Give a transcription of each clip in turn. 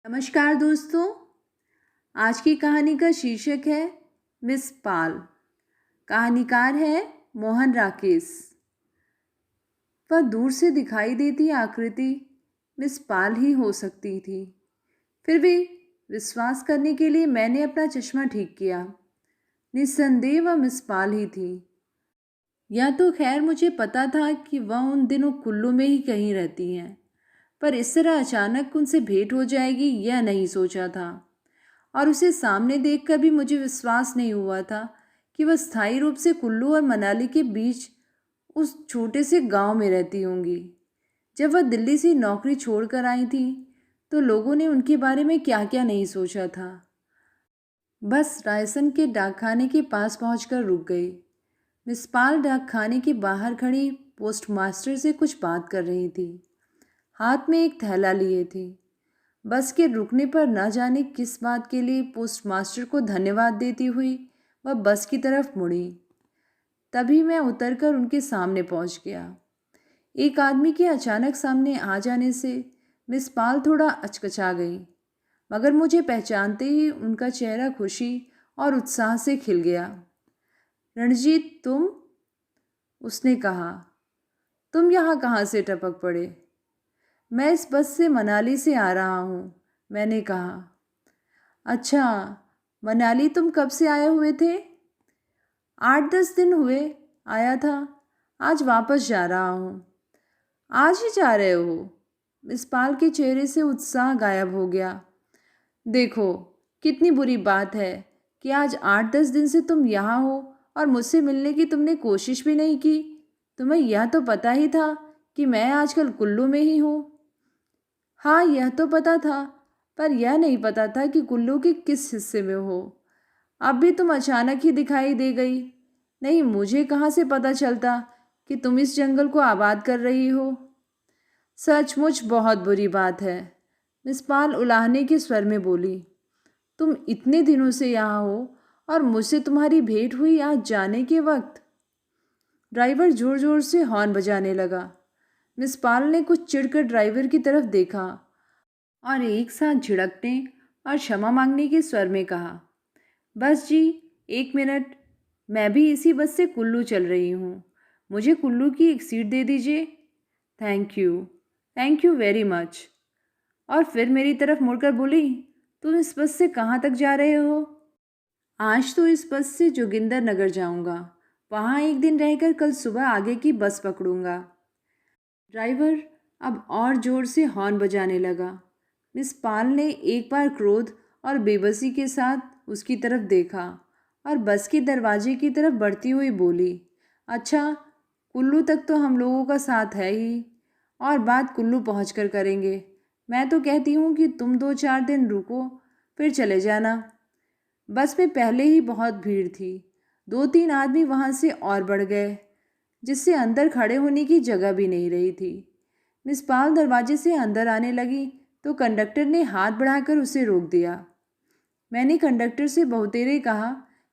नमस्कार दोस्तों। आज की कहानी का शीर्षक है मिस पाल। कहानीकार है मोहन राकेश। वह दूर से दिखाई देती आकृति मिस पाल ही हो सकती थी। फिर भी विश्वास करने के लिए मैंने अपना चश्मा ठीक किया। निस्संदेह वह मिस पाल ही थी। या तो खैर मुझे पता था कि वह उन दिनों कुल्लू में ही कहीं रहती हैं, पर इस तरह अचानक उनसे भेंट हो जाएगी यह नहीं सोचा था। और उसे सामने देखकर भी मुझे विश्वास नहीं हुआ था कि वह स्थायी रूप से कुल्लू और मनाली के बीच उस छोटे से गांव में रहती होंगी। जब वह दिल्ली से नौकरी छोड़कर आई थी तो लोगों ने उनके बारे में क्या क्या नहीं सोचा था। बस रायसन के डाकखाने के पास पहुंचकर रुक गई। मिस पाल डाकखाने के बाहर खड़ी पोस्टमास्टर से कुछ बात कर रही थी। हाथ में एक थैला लिए थी। बस के रुकने पर न जाने किस बात के लिए पोस्टमास्टर को धन्यवाद देती हुई वह बस की तरफ मुड़ी। तभी मैं उतरकर उनके सामने पहुंच गया। एक आदमी के अचानक सामने आ जाने से मिस पाल थोड़ा अचकचा गई, मगर मुझे पहचानते ही उनका चेहरा खुशी और उत्साह से खिल गया। रणजीत तुम? उसने कहा। तुम यहाँ कहाँ से टपक पड़े? मैं इस बस से मनाली से आ रहा हूँ, मैंने कहा। अच्छा, मनाली तुम कब से आए हुए थे? 8-10 दिन हुए आया था। आज वापस जा रहा हूँ। आज ही जा रहे हो? मिस पाल के चेहरे से उत्साह गायब हो गया। देखो कितनी बुरी बात है कि आज 8-10 दिन से तुम यहाँ हो और मुझसे मिलने की तुमने कोशिश भी नहीं की। तुम्हें यह तो पता ही था कि मैं आजकल कुल्लू में ही हूँ। हाँ, यह तो पता था, पर यह नहीं पता था कि कुल्लू के किस हिस्से में हो। अब भी तुम अचानक ही दिखाई दे गई। नहीं, मुझे कहाँ से पता चलता कि तुम इस जंगल को आबाद कर रही हो। सचमुच बहुत बुरी बात है, मिस पाल उलाहने के स्वर में बोली। तुम इतने दिनों से यहाँ हो और मुझसे तुम्हारी भेंट हुई आज जाने के वक्त। ड्राइवर जोर जोर से हॉर्न बजाने लगा। मिस पाल ने कुछ चिढ़कर ड्राइवर की तरफ देखा और एक साथ झिड़कने और क्षमा मांगने के स्वर में कहा, बस जी 1 मिनट, मैं भी इसी बस से कुल्लू चल रही हूँ। मुझे कुल्लू की एक सीट दे दीजिए। Thank you very much. और फिर मेरी तरफ मुड़कर बोली, तुम इस बस से कहाँ तक जा रहे हो? आज तो इस बस से जोगिंदर नगर जाऊँगा। वहाँ एक दिन रहकर कल सुबह आगे की बस पकड़ूंगा। ड्राइवर अब और जोर से हॉर्न बजाने लगा। मिस पाल ने एक बार क्रोध और बेबसी के साथ उसकी तरफ देखा और बस के दरवाजे की तरफ बढ़ती हुई बोली, अच्छा, कुल्लू तक तो हम लोगों का साथ है ही, और बात कुल्लू पहुंचकर करेंगे। मैं तो कहती हूँ कि तुम 2-4 दिन रुको, फिर चले जाना। बस में पहले ही बहुत भीड़ थी। 2-3 आदमी वहाँ से और बढ़ गए, जिससे अंदर खड़े होने की जगह भी नहीं रही थी। मिस पाल दरवाजे से अंदर आने लगी तो कंडक्टर ने हाथ बढ़ाकर उसे रोक दिया। मैंने कंडक्टर से बहुतेरे कहा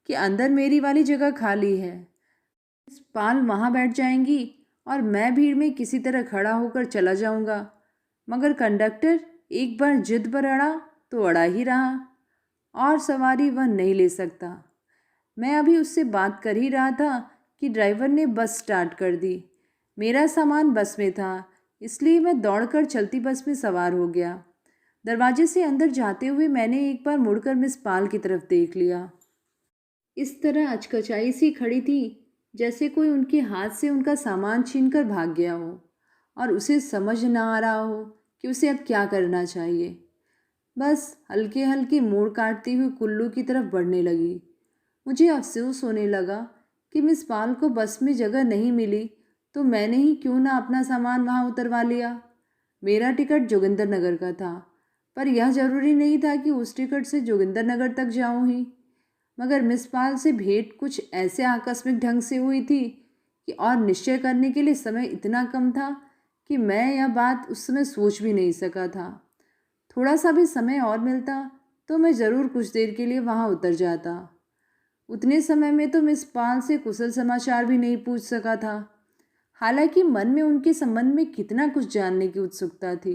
कि अंदर मेरी वाली जगह खाली है। मिस पाल वहाँ बैठ जाएंगी और मैं भीड़ में किसी तरह खड़ा होकर चला जाऊंगा। मगर कंडक्टर एक बार जिद पर अड़ा तो अड़ा ही रहा और सवारी वह नहीं ले सकता। मैं अभी उससे बात कर ही रहा था कि ड्राइवर ने बस स्टार्ट कर दी। मेरा सामान बस में था, इसलिए मैं दौड़कर चलती बस में सवार हो गया। दरवाजे से अंदर जाते हुए मैंने एक बार मुड़कर मिस पाल की तरफ देख लिया। इस तरह अचकचाई सी खड़ी थी जैसे कोई उनके हाथ से उनका सामान छीनकर भाग गया हो और उसे समझ ना आ रहा हो कि उसे अब क्या करना चाहिए। बस हल्के हल्के मोड़ काटती हुई कुल्लू की तरफ बढ़ने लगी। मुझे अफसोस होने लगा कि मिस पाल को बस में जगह नहीं मिली तो मैंने ही क्यों ना अपना सामान वहाँ उतरवा लिया। मेरा टिकट जोगिंदर नगर का था, पर यह जरूरी नहीं था कि उस टिकट से जोगिंदर नगर तक जाऊँ ही। मगर मिस पाल से भेंट कुछ ऐसे आकस्मिक ढंग से हुई थी कि और निश्चय करने के लिए समय इतना कम था कि मैं यह बात उस समय सोच भी नहीं सका था। थोड़ा सा भी समय और मिलता तो मैं ज़रूर कुछ देर के लिए वहाँ उतर जाता। उतने समय में तो मिस पाल से कुशल समाचार भी नहीं पूछ सका था, हालांकि मन में उनके संबंध में कितना कुछ जानने की उत्सुकता थी।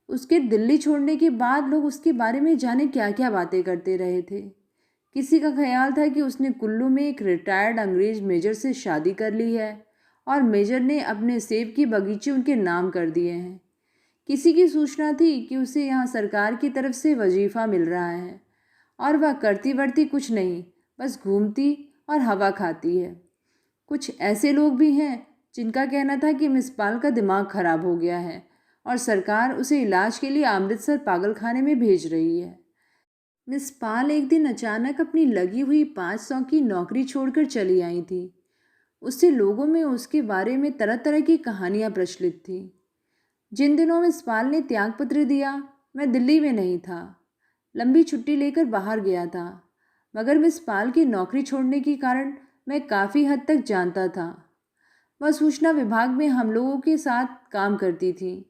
उसके दिल्ली छोड़ने के बाद लोग उसके बारे में जाने क्या क्या बातें करते रहे थे। किसी का ख्याल था कि उसने कुल्लू में एक रिटायर्ड अंग्रेज मेजर से शादी कर ली है और मेजर ने अपने सेब की बगीचे उनके नाम कर दिए हैं। किसी की सूचना थी कि उसे यहाँ सरकार की तरफ से वजीफ़ा मिल रहा है और वह करती वर्ती कुछ नहीं, बस घूमती और हवा खाती है। कुछ ऐसे लोग भी हैं जिनका कहना था कि मिस पाल का दिमाग खराब हो गया है और सरकार उसे इलाज के लिए अमृतसर पागलखाने में भेज रही है। मिस पाल एक दिन अचानक अपनी लगी हुई 500 की नौकरी छोड़कर चली आई थी। उससे लोगों में उसके बारे में तरह तरह की कहानियां प्रचलित थीं। जिन दिनों मिस पाल ने त्यागपत्र दिया, मैं दिल्ली में नहीं था, लंबी छुट्टी लेकर बाहर गया था। मगर मिस पाल की नौकरी छोड़ने के कारण मैं काफ़ी हद तक जानता था। वह सूचना विभाग में हम लोगों के साथ काम करती थी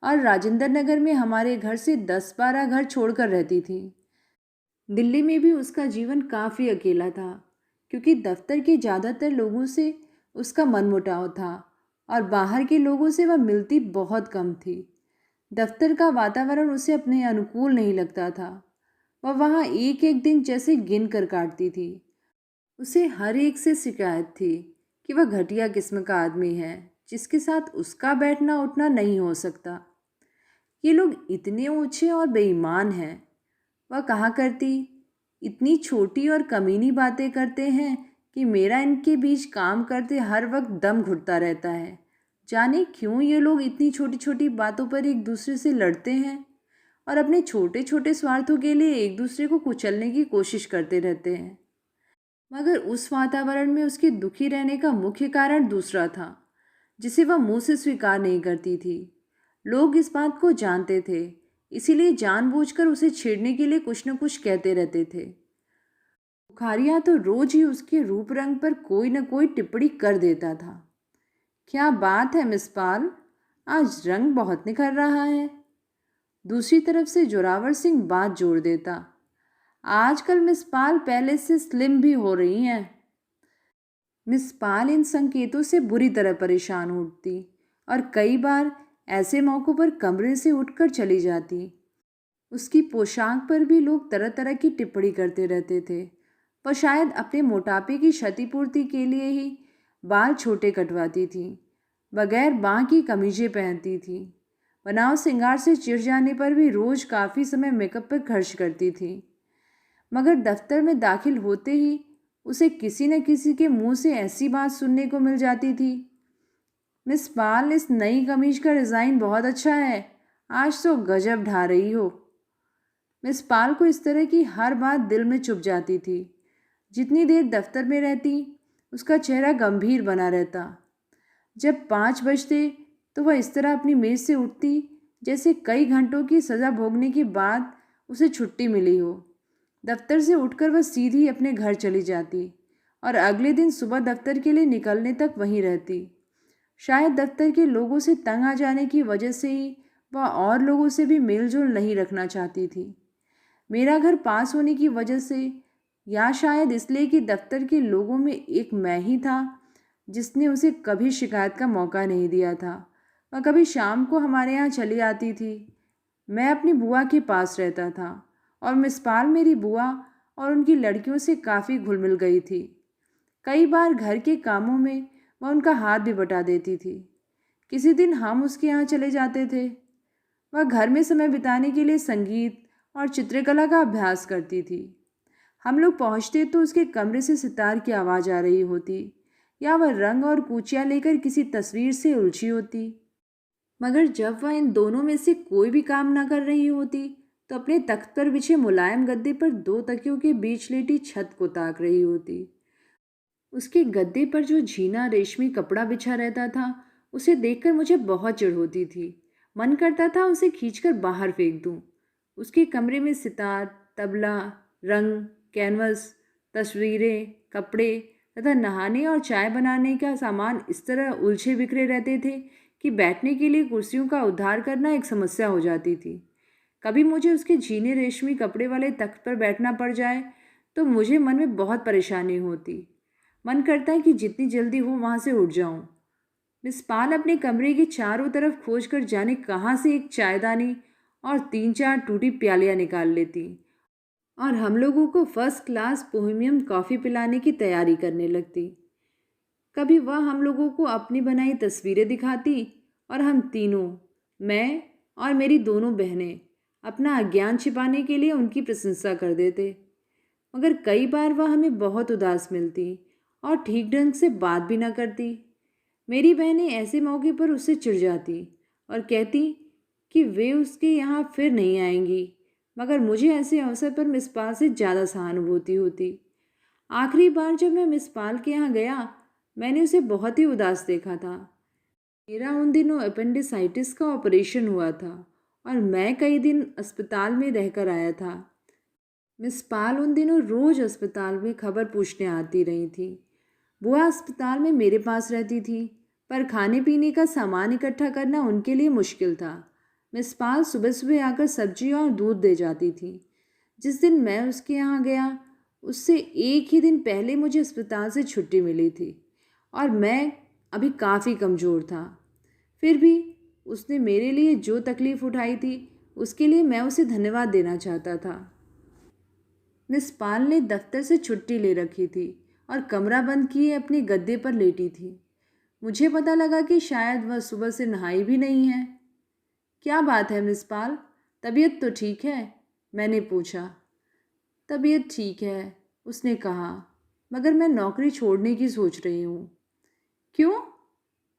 और राजेंद्र नगर में हमारे घर से 10-12 घर छोड़कर रहती थी। दिल्ली में भी उसका जीवन काफ़ी अकेला था, क्योंकि दफ्तर के ज़्यादातर लोगों से उसका मनमुटाव था और बाहर के लोगों से वह मिलती बहुत कम थी। दफ्तर का वातावरण उसे अपने अनुकूल नहीं लगता था। वह वहाँ एक एक दिन जैसे गिन कर काटती थी। उसे हर एक से शिकायत थी कि वह घटिया किस्म का आदमी है, जिसके साथ उसका बैठना उठना नहीं हो सकता। ये लोग इतने ऊंचे और बेईमान हैं, वह कहा करती, इतनी छोटी और कमीनी बातें करते हैं कि मेरा इनके बीच काम करते हर वक्त दम घुटता रहता है। जाने क्यों ये लोग इतनी छोटी छोटी बातों पर एक दूसरे से लड़ते हैं और अपने छोटे छोटे स्वार्थों के लिए एक दूसरे को कुचलने की कोशिश करते रहते हैं। मगर उस वातावरण में उसके दुखी रहने का मुख्य कारण दूसरा था, जिसे वह मुंह से स्वीकार नहीं करती थी। लोग इस बात को जानते थे, इसीलिए जानबूझकर उसे छेड़ने के लिए कुछ न कुछ कहते रहते थे। बुखारिया तो रोज ही उसके रूप रंग पर कोई न कोई टिप्पणी कर देता था। क्या बात है मिस पाल, आज रंग बहुत निखर रहा है। दूसरी तरफ से जोरावर सिंह बात जोड़ देता, आजकल मिस पाल पहले से स्लिम भी हो रही हैं। मिस पाल इन संकेतों से बुरी तरह परेशान उठती और कई बार ऐसे मौक़ों पर कमरे से उठकर चली जाती। उसकी पोशाक पर भी लोग तरह तरह की टिप्पणी करते रहते थे। वह शायद अपने मोटापे की क्षतिपूर्ति के लिए ही बाल छोटे कटवाती थी, बगैर बाँ की कमीजें पहनती थी। बनाव श्रृंगार से चिढ़ जाने पर भी रोज़ काफ़ी समय मेकअप पर खर्च करती थी। मगर दफ्तर में दाखिल होते ही उसे किसी न किसी के मुंह से ऐसी बात सुनने को मिल जाती थी, मिस पाल इस नई कमीज का डिज़ाइन बहुत अच्छा है, आज तो गजब ढा रही हो। मिस पाल को इस तरह की हर बात दिल में चुभ जाती थी। जितनी देर दफ्तर में रहती, उसका चेहरा गंभीर बना रहता। जब 5 बजते तो वह इस तरह अपनी मेज़ से उठती जैसे कई घंटों की सज़ा भोगने के बाद उसे छुट्टी मिली हो। दफ्तर से उठकर वह सीधी अपने घर चली जाती और अगले दिन सुबह दफ्तर के लिए निकलने तक वहीं रहती। शायद दफ्तर के लोगों से तंग आ जाने की वजह से ही वह और लोगों से भी मेलजोल नहीं रखना चाहती थी। मेरा घर पास होने की वजह से, या शायद इसलिए कि दफ्तर के लोगों में एक मैं ही था जिसने उसे कभी शिकायत का मौका नहीं दिया था। वह कभी शाम को हमारे यहाँ चली आती थी। मैं अपनी बुआ के पास रहता था और मिस पाल मेरी बुआ और उनकी लड़कियों से काफ़ी घुल मिल गई थी। कई बार घर के कामों में वह उनका हाथ भी बटा देती थी। किसी दिन हम उसके यहाँ चले जाते थे। वह घर में समय बिताने के लिए संगीत और चित्रकला का अभ्यास करती थी। हम लोग पहुँचते तो उसके कमरे से सितार की आवाज़ आ रही होती या वह रंग और कूचियाँ लेकर किसी तस्वीर से उलझी होती। मगर जब वह इन दोनों में से कोई भी काम ना कर रही होती तो अपने तख्त पर बिछे मुलायम गद्दे पर 2 तकियों के बीच लेटी छत को ताक रही होती। उसके गद्दे पर जो झीना रेशमी कपड़ा बिछा रहता था, उसे देखकर मुझे बहुत चिढ़ होती थी। मन करता था उसे खींचकर बाहर फेंक दूं। उसके कमरे में सितार, तबला, रंग, कैनवस, तस्वीरें, कपड़े तथा नहाने और चाय बनाने का सामान इस तरह उलझे बिखरे रहते थे कि बैठने के लिए कुर्सियों का उद्धार करना एक समस्या हो जाती थी। कभी मुझे उसके झीने रेशमी कपड़े वाले तख्त पर बैठना पड़ जाए तो मुझे मन में बहुत परेशानी होती। मन करता है कि जितनी जल्दी हो वहाँ से उठ जाऊं। मिस पाल अपने कमरे के चारों तरफ खोज कर जाने कहाँ से एक चायदानी और 3-4 टूटी प्यालियाँ निकाल लेती और हम लोगों को फर्स्ट क्लास बोहेमियन कॉफ़ी पिलाने की तैयारी करने लगती। कभी वह हम लोगों को अपनी बनाई तस्वीरें दिखाती और हम तीनों, मैं और मेरी दोनों बहनें, अपना अज्ञान छिपाने के लिए उनकी प्रशंसा कर देते। मगर कई बार वह हमें बहुत उदास मिलती और ठीक ढंग से बात भी ना करती। मेरी बहनें ऐसे मौके पर उससे चिढ़ जाती और कहती कि वे उसके यहाँ फिर नहीं आएंगी, मगर मुझे ऐसे अवसर पर मिस पाल से ज़्यादा सहानुभूति होती। आखिरी बार जब मैं मिस पाल के यहाँ गया, मैंने उसे बहुत ही उदास देखा था। मेरा उन दिनों अपेंडिसाइटिस का ऑपरेशन हुआ था और मैं कई दिन अस्पताल में रहकर आया था। मिस पाल उन दिनों रोज़ अस्पताल में खबर पूछने आती रही थी। बुआ अस्पताल में मेरे पास रहती थी, पर खाने पीने का सामान इकट्ठा करना उनके लिए मुश्किल था। मिस पाल सुबह सुबह आकर सब्जी और दूध दे जाती थी। जिस दिन मैं उसके यहाँ गया, उससे एक ही दिन पहले मुझे अस्पताल से छुट्टी मिली थी और मैं अभी काफ़ी कमज़ोर था। फिर भी उसने मेरे लिए जो तकलीफ़ उठाई थी, उसके लिए मैं उसे धन्यवाद देना चाहता था। मिस पाल ने दफ्तर से छुट्टी ले रखी थी और कमरा बंद किए अपने गद्दे पर लेटी थी। मुझे पता लगा कि शायद वह सुबह से नहाई भी नहीं है। क्या बात है मिस पाल, तबीयत तो ठीक है? मैंने पूछा। तबीयत ठीक है, उसने कहा, मगर मैं नौकरी छोड़ने की सोच रही हूँ। क्यों?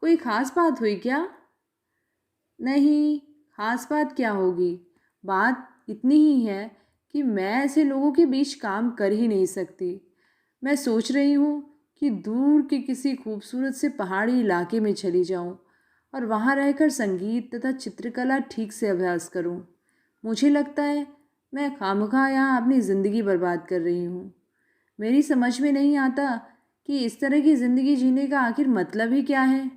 कोई ख़ास बात हुई क्या? नहीं, ख़ास बात क्या होगी। बात इतनी ही है कि मैं ऐसे लोगों के बीच काम कर ही नहीं सकती। मैं सोच रही हूँ कि दूर के किसी खूबसूरत से पहाड़ी इलाके में चली जाऊँ और वहाँ रहकर संगीत तथा चित्रकला ठीक से अभ्यास करूँ। मुझे लगता है मैं खामखा यहाँ अपनी ज़िंदगी बर्बाद कर रही हूँ। मेरी समझ में नहीं आता कि इस तरह की ज़िंदगी जीने का आखिर मतलब ही क्या है।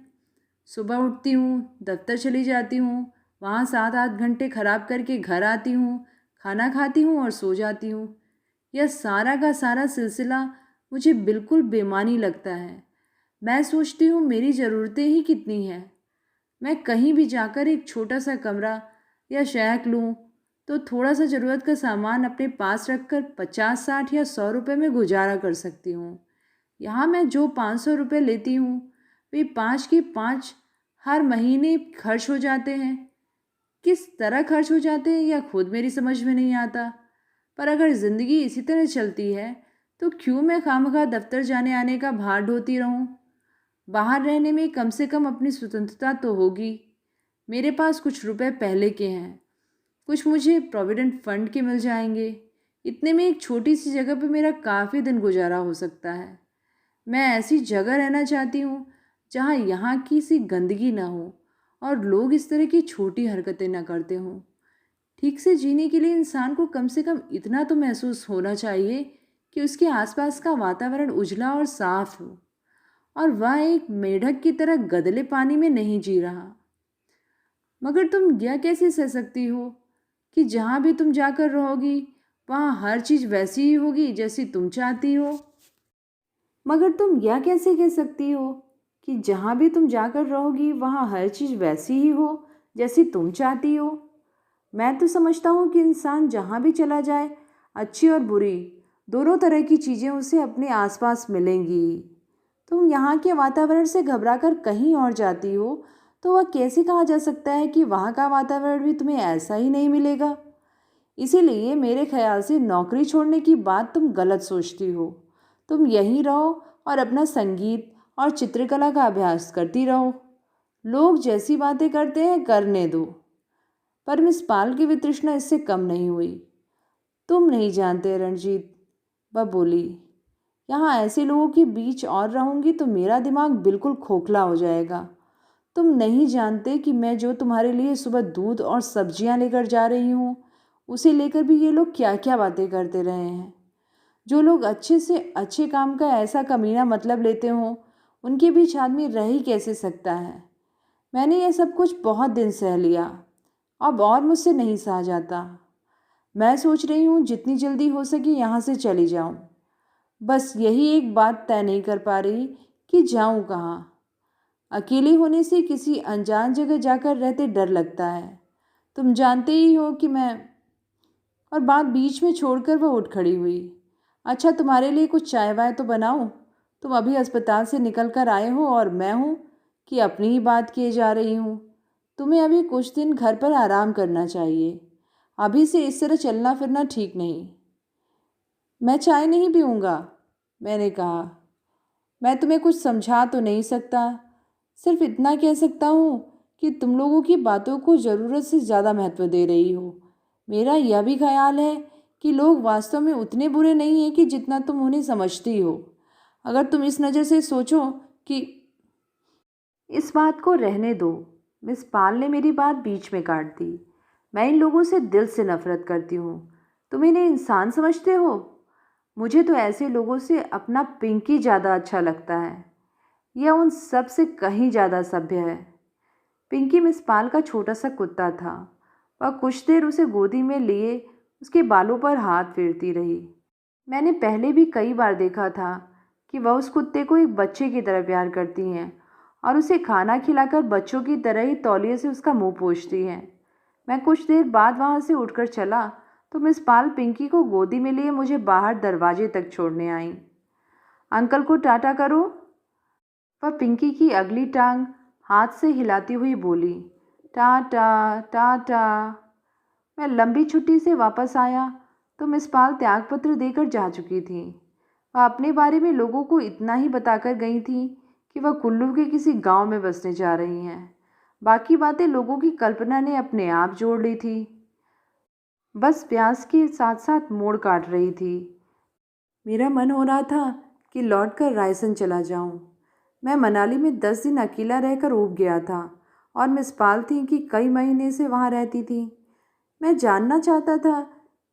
सुबह उठती हूँ, दफ्तर चली जाती हूँ, वहाँ 7-8 घंटे खराब करके घर आती हूँ, खाना खाती हूँ और सो जाती हूँ। यह सारा का सारा सिलसिला मुझे बिल्कुल बेमानी लगता है। मैं सोचती हूँ मेरी ज़रूरतें ही कितनी हैं। मैं कहीं भी जाकर एक छोटा सा कमरा या शैक लूँ तो थोड़ा सा ज़रूरत का सामान अपने पास रखकर 50-60 या 100 रुपये में गुजारा कर सकती हूँ। यहाँ मैं जो 500 रुपये लेती हूँ, वे 5 के 5 हर महीने खर्च हो जाते हैं। किस तरह खर्च हो जाते हैं यह खुद मेरी समझ में नहीं आता। पर अगर ज़िंदगी इसी तरह चलती है तो क्यों मैं खामखा दफ्तर जाने आने का भार ढोती रहूं? बाहर रहने में कम से कम अपनी स्वतंत्रता तो होगी। मेरे पास कुछ रुपए पहले के हैं, कुछ मुझे प्रोविडेंट फंड के मिल जाएंगे। इतने में एक छोटी सी जगह पर मेरा काफ़ी दिन गुजारा हो सकता है। मैं ऐसी जगह रहना चाहती हूँ जहाँ यहाँ की सी गंदगी ना हो और लोग इस तरह की छोटी हरकतें ना करते हों। ठीक से जीने के लिए इंसान को कम से कम इतना तो महसूस होना चाहिए कि उसके आसपास का वातावरण उजला और साफ हो और वह एक मेढक की तरह गदले पानी में नहीं जी रहा। मगर तुम यह कैसे सह सकती हो कि जहाँ भी तुम जाकर रहोगी वहाँ हर चीज़ वैसी ही होगी जैसी तुम चाहती हो? मगर तुम यह कैसे कह सकती हो कि जहाँ भी तुम जाकर रहोगी वहाँ हर चीज़ वैसी ही हो जैसी तुम चाहती हो? मैं तो समझता हूँ कि इंसान जहाँ भी चला जाए, अच्छी और बुरी दोनों तरह की चीज़ें उसे अपने आसपास मिलेंगी। तुम यहाँ के वातावरण से घबराकर कहीं और जाती हो तो वह कैसे कहा जा सकता है कि वहाँ का वातावरण भी तुम्हें ऐसा ही नहीं मिलेगा? इसीलिए मेरे ख्याल से नौकरी छोड़ने की बात तुम गलत सोचती हो। तुम यहीं रहो और अपना संगीत और चित्रकला का अभ्यास करती रहो। लोग जैसी बातें करते हैं करने दो। पर मिस पाल की वितृष्णा इससे कम नहीं हुई। तुम नहीं जानते रणजीत, वह बोली, यहाँ ऐसे लोगों के बीच और रहूंगी तो मेरा दिमाग बिल्कुल खोखला हो जाएगा। तुम नहीं जानते कि मैं जो तुम्हारे लिए सुबह दूध और सब्जियां लेकर जा रही हूँ, उसे लेकर भी ये लोग क्या क्या बातें करते रहे हैं। जो लोग अच्छे से अच्छे काम का ऐसा कमीना मतलब लेते हों, उनके बीच आदमी रह ही कैसे सकता है। मैंने यह सब कुछ बहुत दिन सह लिया, अब और मुझसे नहीं सहा जाता। मैं सोच रही हूँ जितनी जल्दी हो सके यहाँ से चली जाऊँ। बस यही एक बात तय नहीं कर पा रही कि जाऊँ कहाँ। अकेले होने से किसी अनजान जगह जाकर रहते डर लगता है। तुम जानते ही हो कि मैं। और बात बीच में छोड़कर वह उठ खड़ी हुई। अच्छा, तुम्हारे लिए कुछ चाय वाय तो बनाऊं? तुम अभी अस्पताल से निकल कर आए हो और मैं हूँ कि अपनी ही बात किए जा रही हूँ। तुम्हें अभी कुछ दिन घर पर आराम करना चाहिए। अभी से इस तरह चलना फिरना ठीक नहीं। मैं चाय नहीं पीऊँगा, मैंने कहा। मैं तुम्हें कुछ समझा तो नहीं सकता, सिर्फ इतना कह सकता हूँ कि तुम लोगों की बातों को ज़रूरत से ज़्यादा महत्व दे रही हो। मेरा यह भी ख्याल है कि लोग वास्तव में उतने बुरे नहीं हैं कि जितना तुम उन्हें समझती हो। अगर तुम इस नज़र से सोचो कि। इस बात को रहने दो, मिस पाल ने मेरी बात बीच में काट दी। मैं इन लोगों से दिल से नफरत करती हूँ। तुम इन्हें इंसान समझते हो? मुझे तो ऐसे लोगों से अपना पिंकी ज़्यादा अच्छा लगता है। यह उन सब से कहीं ज़्यादा सभ्य है। पिंकी मिस पाल का छोटा सा कुत्ता था। वह कुछ देर उसे गोदी में लिए उसके बालों पर हाथ फेरती रही। मैंने पहले भी कई बार देखा था कि वह उस कुत्ते को एक बच्चे की तरह प्यार करती हैं और उसे खाना खिलाकर बच्चों की तरह ही तौलिए से उसका मुंह पोंछती हैं। मैं कुछ देर बाद वहाँ से उठकर चला तो मिस पाल पिंकी को गोदी में लिए मुझे बाहर दरवाजे तक छोड़ने आई। अंकल को टाटा करो, वह पिंकी की अगली टांग हाथ से हिलाती हुई बोली। टाटा टाटा। मैं लंबी छुट्टी से वापस आया तो मिस पाल त्यागपत्र देकर जा चुकी थी। वह अपने बारे में लोगों को इतना ही बताकर गई थी कि वह कुल्लू के किसी गांव में बसने जा रही हैं। बाकी बातें लोगों की कल्पना ने अपने आप जोड़ ली थी। बस प्यास के साथ साथ मोड़ काट रही थी। मेरा मन हो रहा था कि लौटकर रायसन चला जाऊं। मैं मनाली में 10 दिन अकेला रहकर ऊब गया था और मिस पाल थी कि कई महीने से वहाँ रहती थी। मैं जानना चाहता था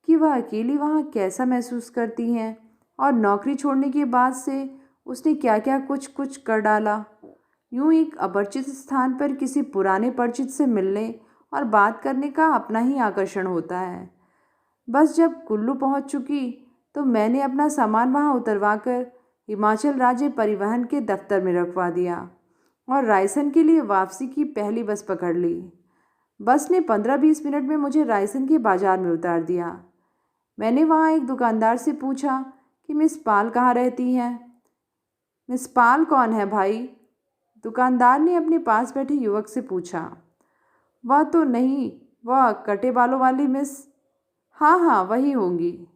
कि वह अकेली वहाँ कैसा महसूस करती हैं और नौकरी छोड़ने के बाद से उसने क्या क्या कुछ कुछ कर डाला। यूं एक अपरिचित स्थान पर किसी पुराने परिचित से मिलने और बात करने का अपना ही आकर्षण होता है। बस जब कुल्लू पहुंच चुकी तो मैंने अपना सामान वहां उतरवा कर हिमाचल राज्य परिवहन के दफ्तर में रखवा दिया और रायसन के लिए वापसी की पहली बस पकड़ ली। बस ने 15-20 मिनट में मुझे रायसन के बाजार में उतार दिया। मैंने वहाँ एक दुकानदार से पूछा कि मिस पाल कहाँ रहती हैं। मिस पाल कौन है भाई? दुकानदार ने अपने पास बैठे युवक से पूछा। वह तो नहीं, वह कटे बालों वाली मिस। हाँ हाँ, वही होंगी।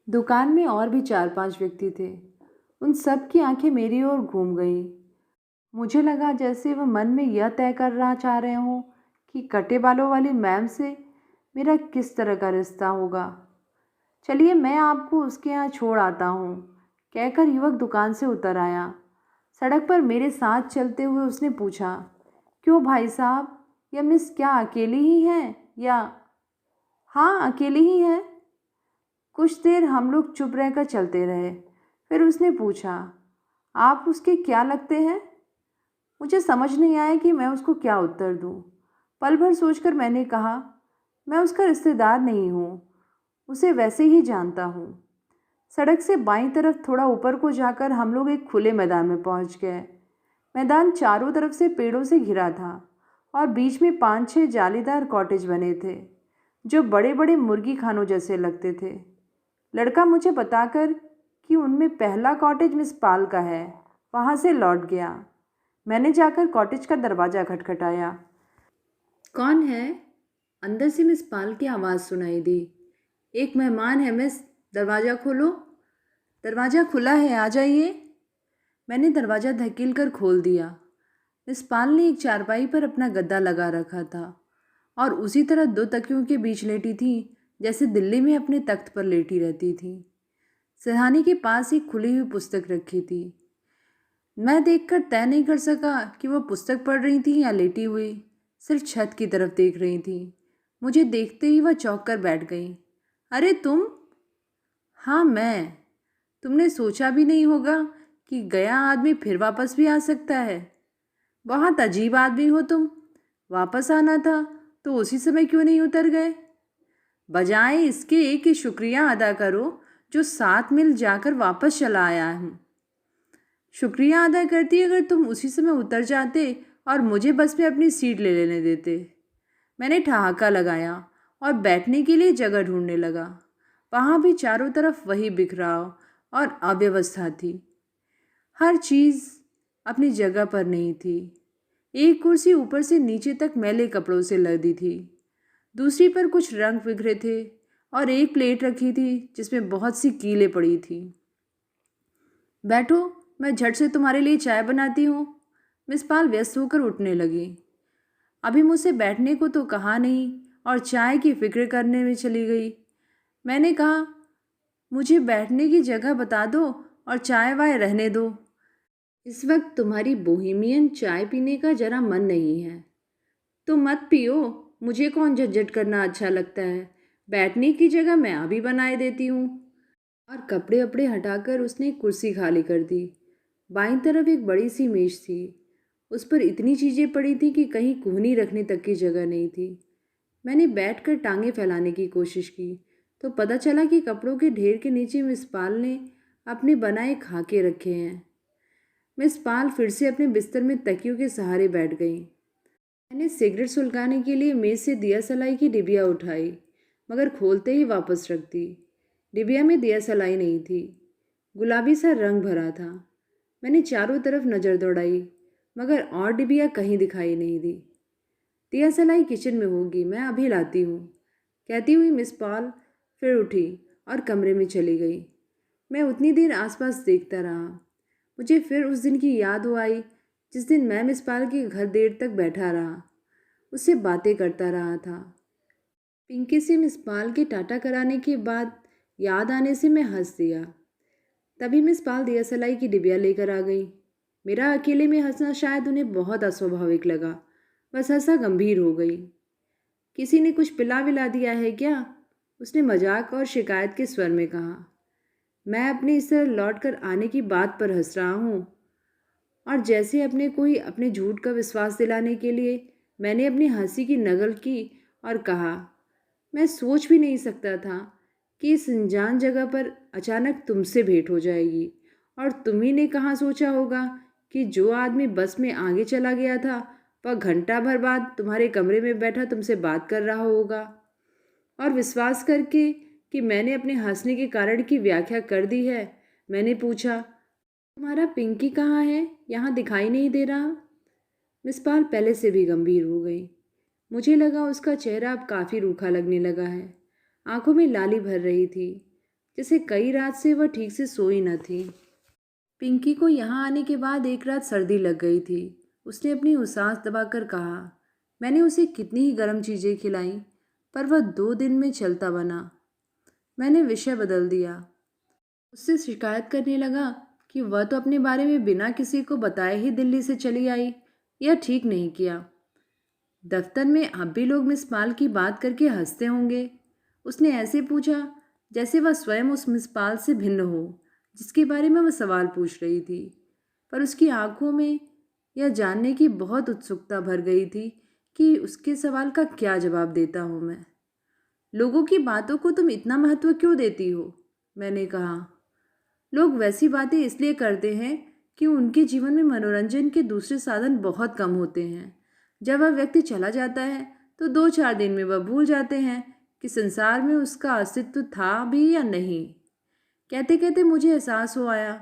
दुकान में और भी 4-5 व्यक्ति थे। उन सब की आंखें मेरी ओर घूम गईं। मुझे लगा जैसे वह मन में यह तय करना चाह रहे हों कि कटे बालों वाली मैम से मेरा किस तरह का रिश्ता होगा। चलिए, मैं आपको उसके यहाँ छोड़ आता हूँ, कहकर युवक दुकान से उतर आया। सड़क पर मेरे साथ चलते हुए उसने पूछा, क्यों भाई साहब, यह मिस क्या अकेली ही हैं या? हाँ, अकेली ही है। कुछ देर हम लोग चुप रहकर चलते रहे। फिर उसने पूछा, आप उसके क्या लगते हैं? मुझे समझ नहीं आया कि मैं उसको क्या उत्तर दूं। पल भर सोचकर मैंने कहा, मैं उसका रिश्तेदार नहीं हूँ, उसे वैसे ही जानता हूँ। सड़क से बाईं तरफ थोड़ा ऊपर को जाकर हम लोग एक खुले मैदान में पहुँच गए। मैदान चारों तरफ से पेड़ों से घिरा था और बीच में 5-6 जालीदार कॉटेज बने थे जो बड़े बड़े मुर्गी खानों जैसे लगते थे। लड़का मुझे बताकर कि उनमें पहला कॉटेज मिस पाल का है, वहाँ से लौट गया। मैंने जाकर कॉटेज का दरवाज़ा खटखटाया। कौन है? अंदर से मिस पाल की आवाज़ सुनाई दी। एक मेहमान है मिस, दरवाज़ा खोलो। दरवाज़ा खुला है, आ जाइए। मैंने दरवाज़ा धकेल कर खोल दिया। मिस पाल ने एक चारपाई पर अपना गद्दा लगा रखा था और उसी तरह 2 तकियों के बीच लेटी थी जैसे दिल्ली में अपने तख्त पर लेटी रहती थी। सिरहाने के पास एक खुली हुई पुस्तक रखी थी। मैं देखकर तय नहीं कर सका कि वह पुस्तक पढ़ रही थी या लेटी हुई सिर्फ छत की तरफ देख रही थी। मुझे देखते ही वह चौंक कर बैठ गई। अरे तुम? हाँ मैं। तुमने सोचा भी नहीं होगा कि गया आदमी फिर वापस भी आ सकता है। बहुत अजीब आदमी हो तुम। वापस आना था तो उसी समय क्यों नहीं उतर गए? बजाय इसके कि शुक्रिया अदा करो जो 7 मील जाकर वापस चला आया हूँ। शुक्रिया अदा करती अगर तुम उसी समय उतर जाते और मुझे बस में अपनी सीट ले लेने देते। मैंने ठहाका लगाया और बैठने के लिए जगह ढूंढने लगा। वहाँ भी चारों तरफ वही बिखराव और अव्यवस्था थी। हर चीज़ अपनी जगह पर नहीं थी। एक कुर्सी ऊपर से नीचे तक मैले कपड़ों से लदी थी, दूसरी पर कुछ रंग बिखरे थे और एक प्लेट रखी थी जिसमें बहुत सी कीलें पड़ी थी। बैठो, मैं झट से तुम्हारे लिए चाय बनाती हूँ। मिस पाल व्यस्त होकर उठने लगी। अभी मुझसे बैठने को तो कहा नहीं और चाय की फिक्र करने में चली गई। मैंने कहा, मुझे बैठने की जगह बता दो और चाय वाय रहने दो। इस वक्त तुम्हारी बोहेमियन चाय पीने का जरा मन नहीं है तो मत पियो। मुझे कौन झंझट करना अच्छा लगता है। बैठने की जगह मैं अभी बनाए देती हूँ। और कपड़े अपड़े हटाकर उसने एक कुर्सी खाली कर दी। बाईं तरफ एक बड़ी सी मेज थी। उस पर इतनी चीज़ें पड़ी थी कि कहीं कोहनी रखने तक की जगह नहीं थी। मैंने बैठकर टांगें फैलाने की कोशिश की तो पता चला कि कपड़ों के ढेर के नीचे मिस पाल ने अपने बनाए खाके रखे हैं। मिस पाल फिर से अपने बिस्तर में तकियों के सहारे बैठ गई। मैंने सिगरेट सुलगाने के लिए मेज से दिया सलाई की डिबिया उठाई, मगर खोलते ही वापस रख दी। डिबिया में दिया सलाई नहीं थी, गुलाबी सा रंग भरा था। मैंने चारों तरफ नज़र दौड़ाई, मगर और डिबिया कहीं दिखाई नहीं दी। दिया सलाई किचन में होगी, मैं अभी लाती हूँ, कहती हुई मिस पॉल फिर उठी और कमरे में चली गई। मैं उतनी देर आसपास देखता रहा। मुझे फिर उस दिन की याद हो आई जिस दिन मैं मिस पाल के घर देर तक बैठा रहा, उससे बातें करता रहा था। पिंकी से मिस पाल के टाटा कराने के बाद याद आने से मैं हंस दिया। तभी मिस पाल दिया सलाई की डिबिया लेकर आ गई। मेरा अकेले में हंसना शायद उन्हें बहुत अस्वाभाविक लगा। बस हंसा गंभीर हो गई। किसी ने कुछ पिला विला दिया है क्या? उसने मजाक और शिकायत के स्वर में कहा। मैं अपने इस तरह लौट कर आने की बात पर हंस रहा हूँ और जैसे अपने को ही अपने झूठ का विश्वास दिलाने के लिए मैंने अपनी हंसी की नकल की और कहा, मैं सोच भी नहीं सकता था कि इस अनजान जगह पर अचानक तुमसे भेंट हो जाएगी। और तुम्ही ने कहाँ सोचा होगा कि जो आदमी बस में आगे चला गया था वह घंटा भर बाद तुम्हारे कमरे में बैठा तुमसे बात कर रहा होगा। और विश्वास करके कि मैंने अपने हंसने के कारण की व्याख्या कर दी है, मैंने पूछा, तुम्हारा पिंकी कहाँ है? यहाँ दिखाई नहीं दे रहा। मिस पाल पहले से भी गंभीर हो गई। मुझे लगा उसका चेहरा अब काफ़ी रूखा लगने लगा है। आंखों में लाली भर रही थी, जैसे कई रात से वह ठीक से सोई न थी। पिंकी को यहाँ आने के बाद एक रात सर्दी लग गई थी। उसने अपनी उसास दबाकर कहा। मैंने उसे कितनी ही गर्म चीज़ें खिलाईं, पर वह 2 दिन में चलता बना। मैंने विषय बदल दिया। उससे शिकायत करने लगा कि वह तो अपने बारे में बिना किसी को बताए ही दिल्ली से चली आई। यह ठीक नहीं किया। दफ्तर में अब भी लोग मिस पाल की बात करके हंसते होंगे। उसने ऐसे पूछा जैसे वह स्वयं उस मिस पाल से भिन्न हो जिसके बारे में वह सवाल पूछ रही थी। पर उसकी आंखों में यह जानने की बहुत उत्सुकता भर गई थी कि उसके सवाल का क्या जवाब देता हूँ मैं। लोगों की बातों को तुम इतना महत्व क्यों देती हो? मैंने कहा। लोग वैसी बातें इसलिए करते हैं कि उनके जीवन में मनोरंजन के दूसरे साधन बहुत कम होते हैं। जब वह व्यक्ति चला जाता है तो 2-4 दिन में वह भूल जाते हैं कि संसार में उसका अस्तित्व था भी या नहीं। कहते कहते मुझे एहसास हो आया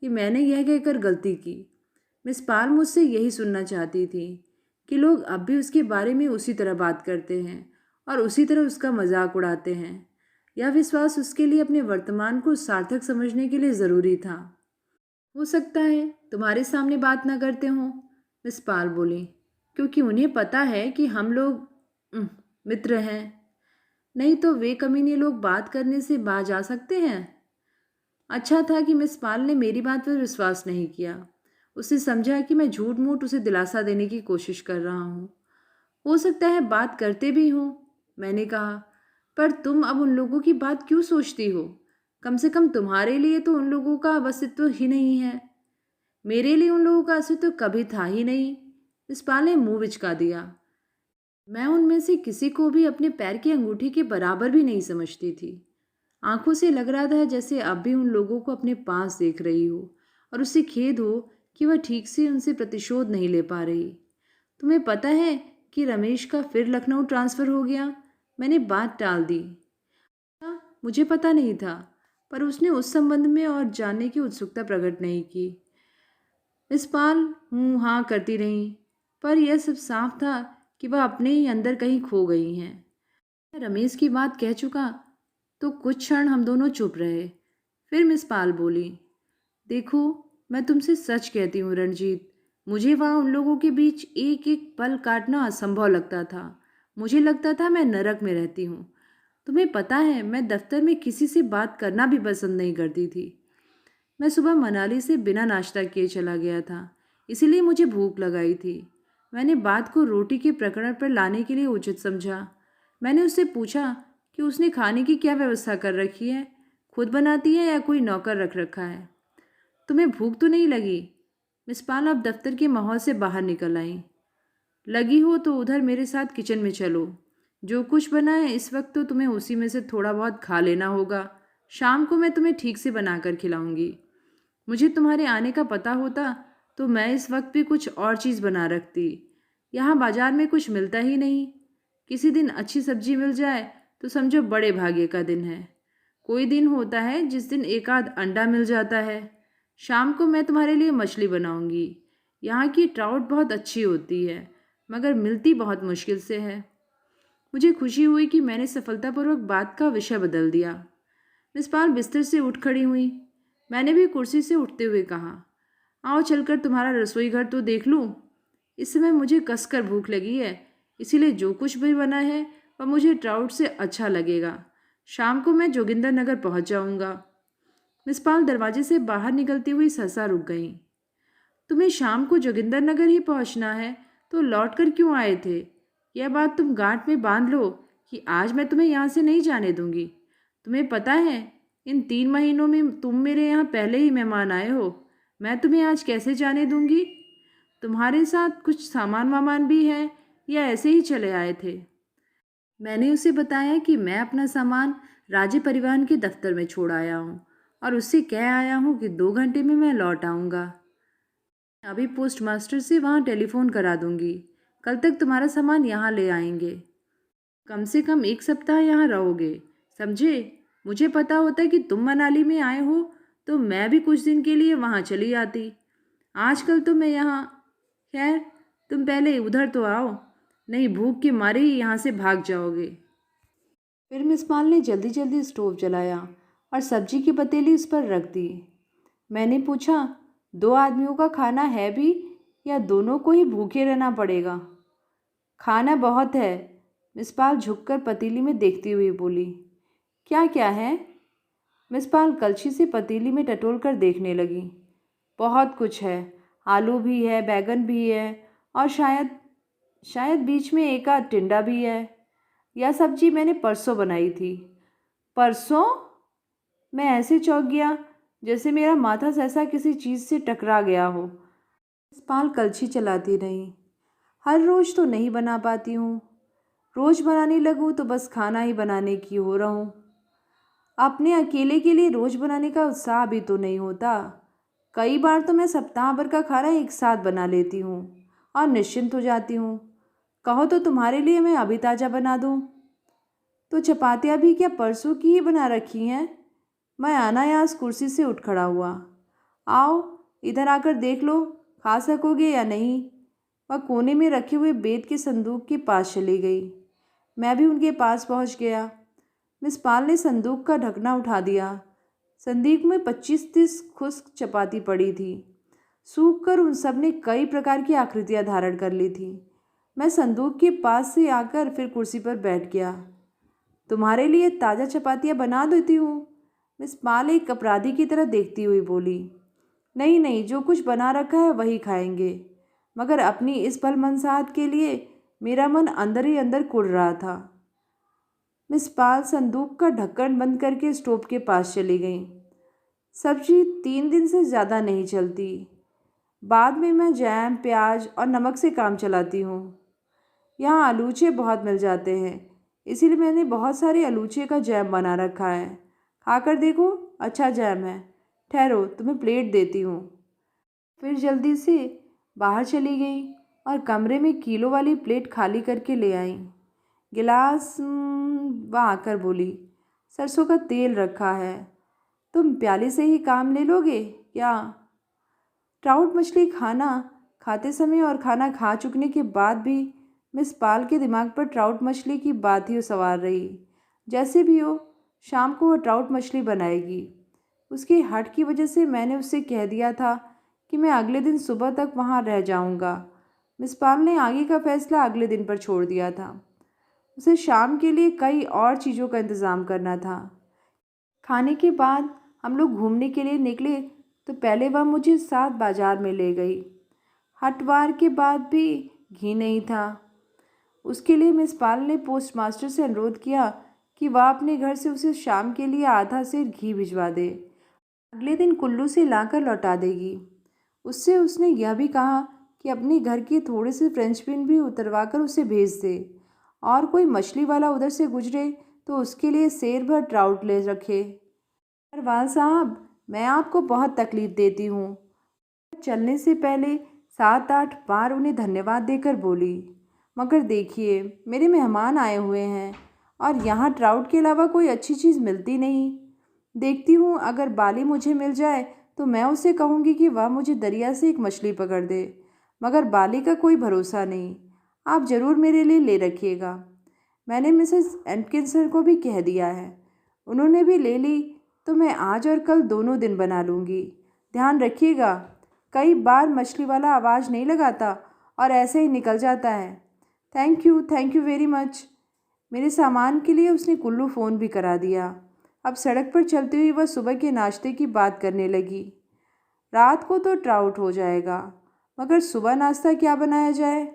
कि मैंने यह कहकर गलती की। मिस पाल मुझसे यही सुनना चाहती थी कि लोग अब भी उसके बारे में उसी तरह बात करते हैं और उसी तरह उसका मजाक उड़ाते हैं। यह विश्वास उसके लिए अपने वर्तमान को सार्थक समझने के लिए ज़रूरी था। हो सकता है तुम्हारे सामने बात न करते हों, मिस पाल बोली, क्योंकि उन्हें पता है कि हम लोग मित्र हैं। नहीं तो वे कमीने लोग बात करने से बाज आ सकते हैं। अच्छा था कि मिस पाल ने मेरी बात पर विश्वास नहीं किया। उसने समझा कि मैं झूठ मूठ उसे दिलासा देने की कोशिश कर रहा हूँ। हो सकता है बात करते भी हों, मैंने कहा, पर तुम अब उन लोगों की बात क्यों सोचती हो? कम से कम तुम्हारे लिए तो उन लोगों का अब अस्तित्व ही नहीं है। मेरे लिए उन लोगों का अस्तित्व कभी था ही नहीं। इस पाल ने मुंह बिचका दिया। मैं उनमें से किसी को भी अपने पैर की अंगूठी के बराबर भी नहीं समझती थी। आंखों से लग रहा था जैसे अब भी उन लोगों को अपने पास देख रही हो और उसे खेद हो कि वह ठीक से उनसे प्रतिशोध नहीं ले पा रही। तुम्हें पता है कि रमेश का फिर लखनऊ ट्रांसफ़र हो गया। मैंने बात टाल दी। मुझे पता नहीं था, पर उसने उस संबंध में और जानने की उत्सुकता प्रकट नहीं की। मिस पाल हूँ हाँ करती रहीं, पर यह सब साफ था कि वह अपने ही अंदर कहीं खो गई हैं। मैं रमेश की बात कह चुका तो कुछ क्षण हम दोनों चुप रहे। फिर मिस पाल बोली, देखो, मैं तुमसे सच कहती हूँ रणजीत, मुझे वहाँ उन लोगों के बीच एक एक पल काटना असंभव लगता था। मुझे लगता था मैं नरक में रहती हूँ। तुम्हें पता है, मैं दफ्तर में किसी से बात करना भी पसंद नहीं करती थी। मैं सुबह मनाली से बिना नाश्ता किए चला गया था, इसीलिए मुझे भूख लगाई थी। मैंने बात को रोटी के प्रकरण पर लाने के लिए उचित समझा। मैंने उससे पूछा कि उसने खाने की क्या व्यवस्था कर रखी है, खुद बनाती है या कोई नौकर रख रखा है। तुम्हें भूख तो नहीं लगी? मिस पाल अब दफ्तर के माहौल से बाहर निकल आई। लगी हो तो उधर मेरे साथ किचन में चलो। जो कुछ बना है इस वक्त तो तुम्हें उसी में से थोड़ा बहुत खा लेना होगा। शाम को मैं तुम्हें ठीक से बना कर खिलाऊंगी। मुझे तुम्हारे आने का पता होता तो मैं इस वक्त भी कुछ और चीज़ बना रखती। यहाँ बाजार में कुछ मिलता ही नहीं। किसी दिन अच्छी सब्जी मिल जाए तो समझो बड़े भाग्य का दिन है। कोई दिन होता है जिस दिन एक आध अंडा मिल जाता है। शाम को मैं तुम्हारे लिए मछली बनाऊंगी। यहाँ की ट्राउट बहुत अच्छी होती है, मगर मिलती बहुत मुश्किल से है। मुझे खुशी हुई कि मैंने सफलतापूर्वक बात का विषय बदल दिया। मिस पाल बिस्तर से उठ खड़ी हुई। मैंने भी कुर्सी से उठते हुए कहा, आओ चलकर तुम्हारा रसोई घर तो देख लूँ। इस समय मुझे कसकर भूख लगी है, इसीलिए जो कुछ भी बना है वह मुझे ट्राउट से अच्छा लगेगा। शाम को मैं जोगिंदर नगर पहुँच जाऊँगा। मिस पाल दरवाजे से बाहर निकलती हुई सहसा रुक गईं। तुम्हें शाम को जोगिंदर नगर ही पहुँचना है तो लौट कर क्यों आए थे? यह बात तुम गांठ में बांध लो कि आज मैं तुम्हें यहाँ से नहीं जाने दूंगी। तुम्हें पता है, इन 3 महीनों में तुम मेरे यहाँ पहले ही मेहमान आए हो। मैं तुम्हें आज कैसे जाने दूंगी? तुम्हारे साथ कुछ सामान वामान भी है या ऐसे ही चले आए थे? मैंने उसे बताया कि मैं अपना सामान राज्य परिवहन के दफ्तर में छोड़ आया हूँ और उससे कह आया हूँ कि 2 घंटे में मैं लौट आऊँगा। अभी पोस्ट मास्टर से वहाँ टेलीफोन करा दूंगी। कल तक तुम्हारा सामान यहाँ ले आएंगे। कम से कम 1 सप्ताह यहाँ रहोगे, समझे? मुझे पता होता कि तुम मनाली में आए हो तो मैं भी कुछ दिन के लिए वहाँ चली आती। आजकल तो मैं यहाँ। खैर, तुम पहले उधर तो आओ, नहीं भूख के मारे ही यहाँ से भाग जाओगे। फिर मिस पाल ने जल्दी जल्दी स्टोव जलाया और सब्जी की पतीली उस पर रख दी। मैंने पूछा, 2 आदमियों का खाना है भी या दोनों को ही भूखे रहना पड़ेगा? खाना बहुत है, मिस पाल झुककर पतीली में देखती हुई बोली। क्या क्या है? मिस पाल कलछी से पतीली में टटोल कर देखने लगी। बहुत कुछ है, आलू भी है, बैगन भी है और शायद शायद बीच में एक आध टिंडा भी है। यह सब्जी मैंने परसों बनाई थी। परसों? मैं ऐसे चौंक गया जैसे मेरा माथा सहसा किसी चीज़ से टकरा गया हो। मिस पाल कलछी चलाती रही। हर रोज़ तो नहीं बना पाती हूँ। रोज़ बनाने लगूँ तो बस खाना ही बनाने की हो रहूँ। अपने अकेले के लिए रोज़ बनाने का उत्साह भी तो नहीं होता। कई बार तो मैं सप्ताह भर का खाना एक साथ बना लेती हूँ और निश्चिंत हो जाती हूँ। कहो तो तुम्हारे लिए मैं अभी ताज़ा बना दूँ। तो चपातियाँ भी क्या परसों की ही बना रखी हैं? मैं अनायास कुर्सी से उठ खड़ा हुआ। आओ, इधर आकर देख लो, खा सकोगे या नहीं। वह कोने में रखे हुए बेत के संदूक के पास चली गई। मैं भी उनके पास पहुंच गया। मिस पाल ने संदूक का ढकना उठा दिया। संदूक में 25-30 खुश्क चपाती पड़ी थी। सूख कर उन सब ने कई प्रकार की आकृतियां धारण कर ली थी। मैं संदूक के पास से आकर फिर कुर्सी पर बैठ गया। तुम्हारे लिए ताज़ा चपातियाँ बना देती हूँ, मिस पाल एक अपराधी की तरह देखती हुई बोली। नहीं नहीं, जो कुछ बना रखा है वही खाएंगे। मगर अपनी इस भलमनसाहत के लिए मेरा मन अंदर ही अंदर कुढ़ रहा था। मिस पाल संदूक का ढक्कन बंद करके स्टोव के पास चली गई। सब्जी 3 दिन से ज़्यादा नहीं चलती। बाद में मैं जैम, प्याज और नमक से काम चलाती हूँ। यहाँ आलूचे बहुत मिल जाते हैं, इसीलिए मैंने बहुत सारे आलूचे का जैम बना रखा है। खाकर देखो, अच्छा जैम है। ठहरो, तुम्हें प्लेट देती हूँ। फिर जल्दी से बाहर चली गई और कमरे में किलो वाली प्लेट खाली करके ले आई। गिलास वह आकर बोली, सरसों का तेल रखा है, तुम प्याले से ही काम ले लोगे क्या? ट्राउट मछली खाना खाते समय और खाना खा चुकने के बाद भी मिस पाल के दिमाग पर ट्राउट मछली की बात ही सवार रही। जैसे भी हो, शाम को वह ट्राउट मछली बनाएगी। उसकी हट की वजह से मैंने उससे कह दिया था कि मैं अगले दिन सुबह तक वहाँ रह जाऊँगा। मिस पाल ने आगे का फैसला अगले दिन पर छोड़ दिया था। उसे शाम के लिए कई और चीज़ों का इंतज़ाम करना था। खाने के बाद हम लोग घूमने के लिए निकले तो पहले वह मुझे साथ बाज़ार में ले गई। हटवार के बाद भी घी नहीं था। उसके लिए मिस पाल ने पोस्टमास्टर से अनुरोध किया कि वह अपने घर से उसे शाम के लिए आधा सेर घी भिजवा दे। अगले दिन कुल्लू से लाकर लौटा देगी। उससे उसने यह भी कहा कि अपने घर के थोड़े से फ्रेंच बीन भी उतरवा कर उसे भेज दे, और कोई मछली वाला उधर से गुजरे तो उसके लिए सेर भर ट्राउट ले रखे। अरवाल साहब, मैं आपको बहुत तकलीफ़ देती हूँ। चलने से पहले 7-8 बार उन्हें धन्यवाद देकर बोली, मगर देखिए मेरे मेहमान आए हुए हैं और यहाँ ट्राउट के अलावा कोई अच्छी चीज़ मिलती नहीं। देखती हूँ अगर बाली मुझे मिल जाए तो मैं उसे कहूँगी कि वह मुझे दरिया से एक मछली पकड़ दे, मगर बाली का कोई भरोसा नहीं। आप ज़रूर मेरे लिए ले रखिएगा। मैंने मिसेस एटकिंसन को भी कह दिया है, उन्होंने भी ले ली तो मैं आज और कल दोनों दिन बना लूँगी। ध्यान रखिएगा, कई बार मछली वाला आवाज़ नहीं लगाता और ऐसे ही निकल जाता है। Thank you very much. मेरे सामान के लिए उसने कुल्लू फ़ोन भी करा दिया। अब सड़क पर चलते हुए वह सुबह के नाश्ते की बात करने लगी। रात को तो ट्राउट हो जाएगा, मगर सुबह नाश्ता क्या बनाया जाए?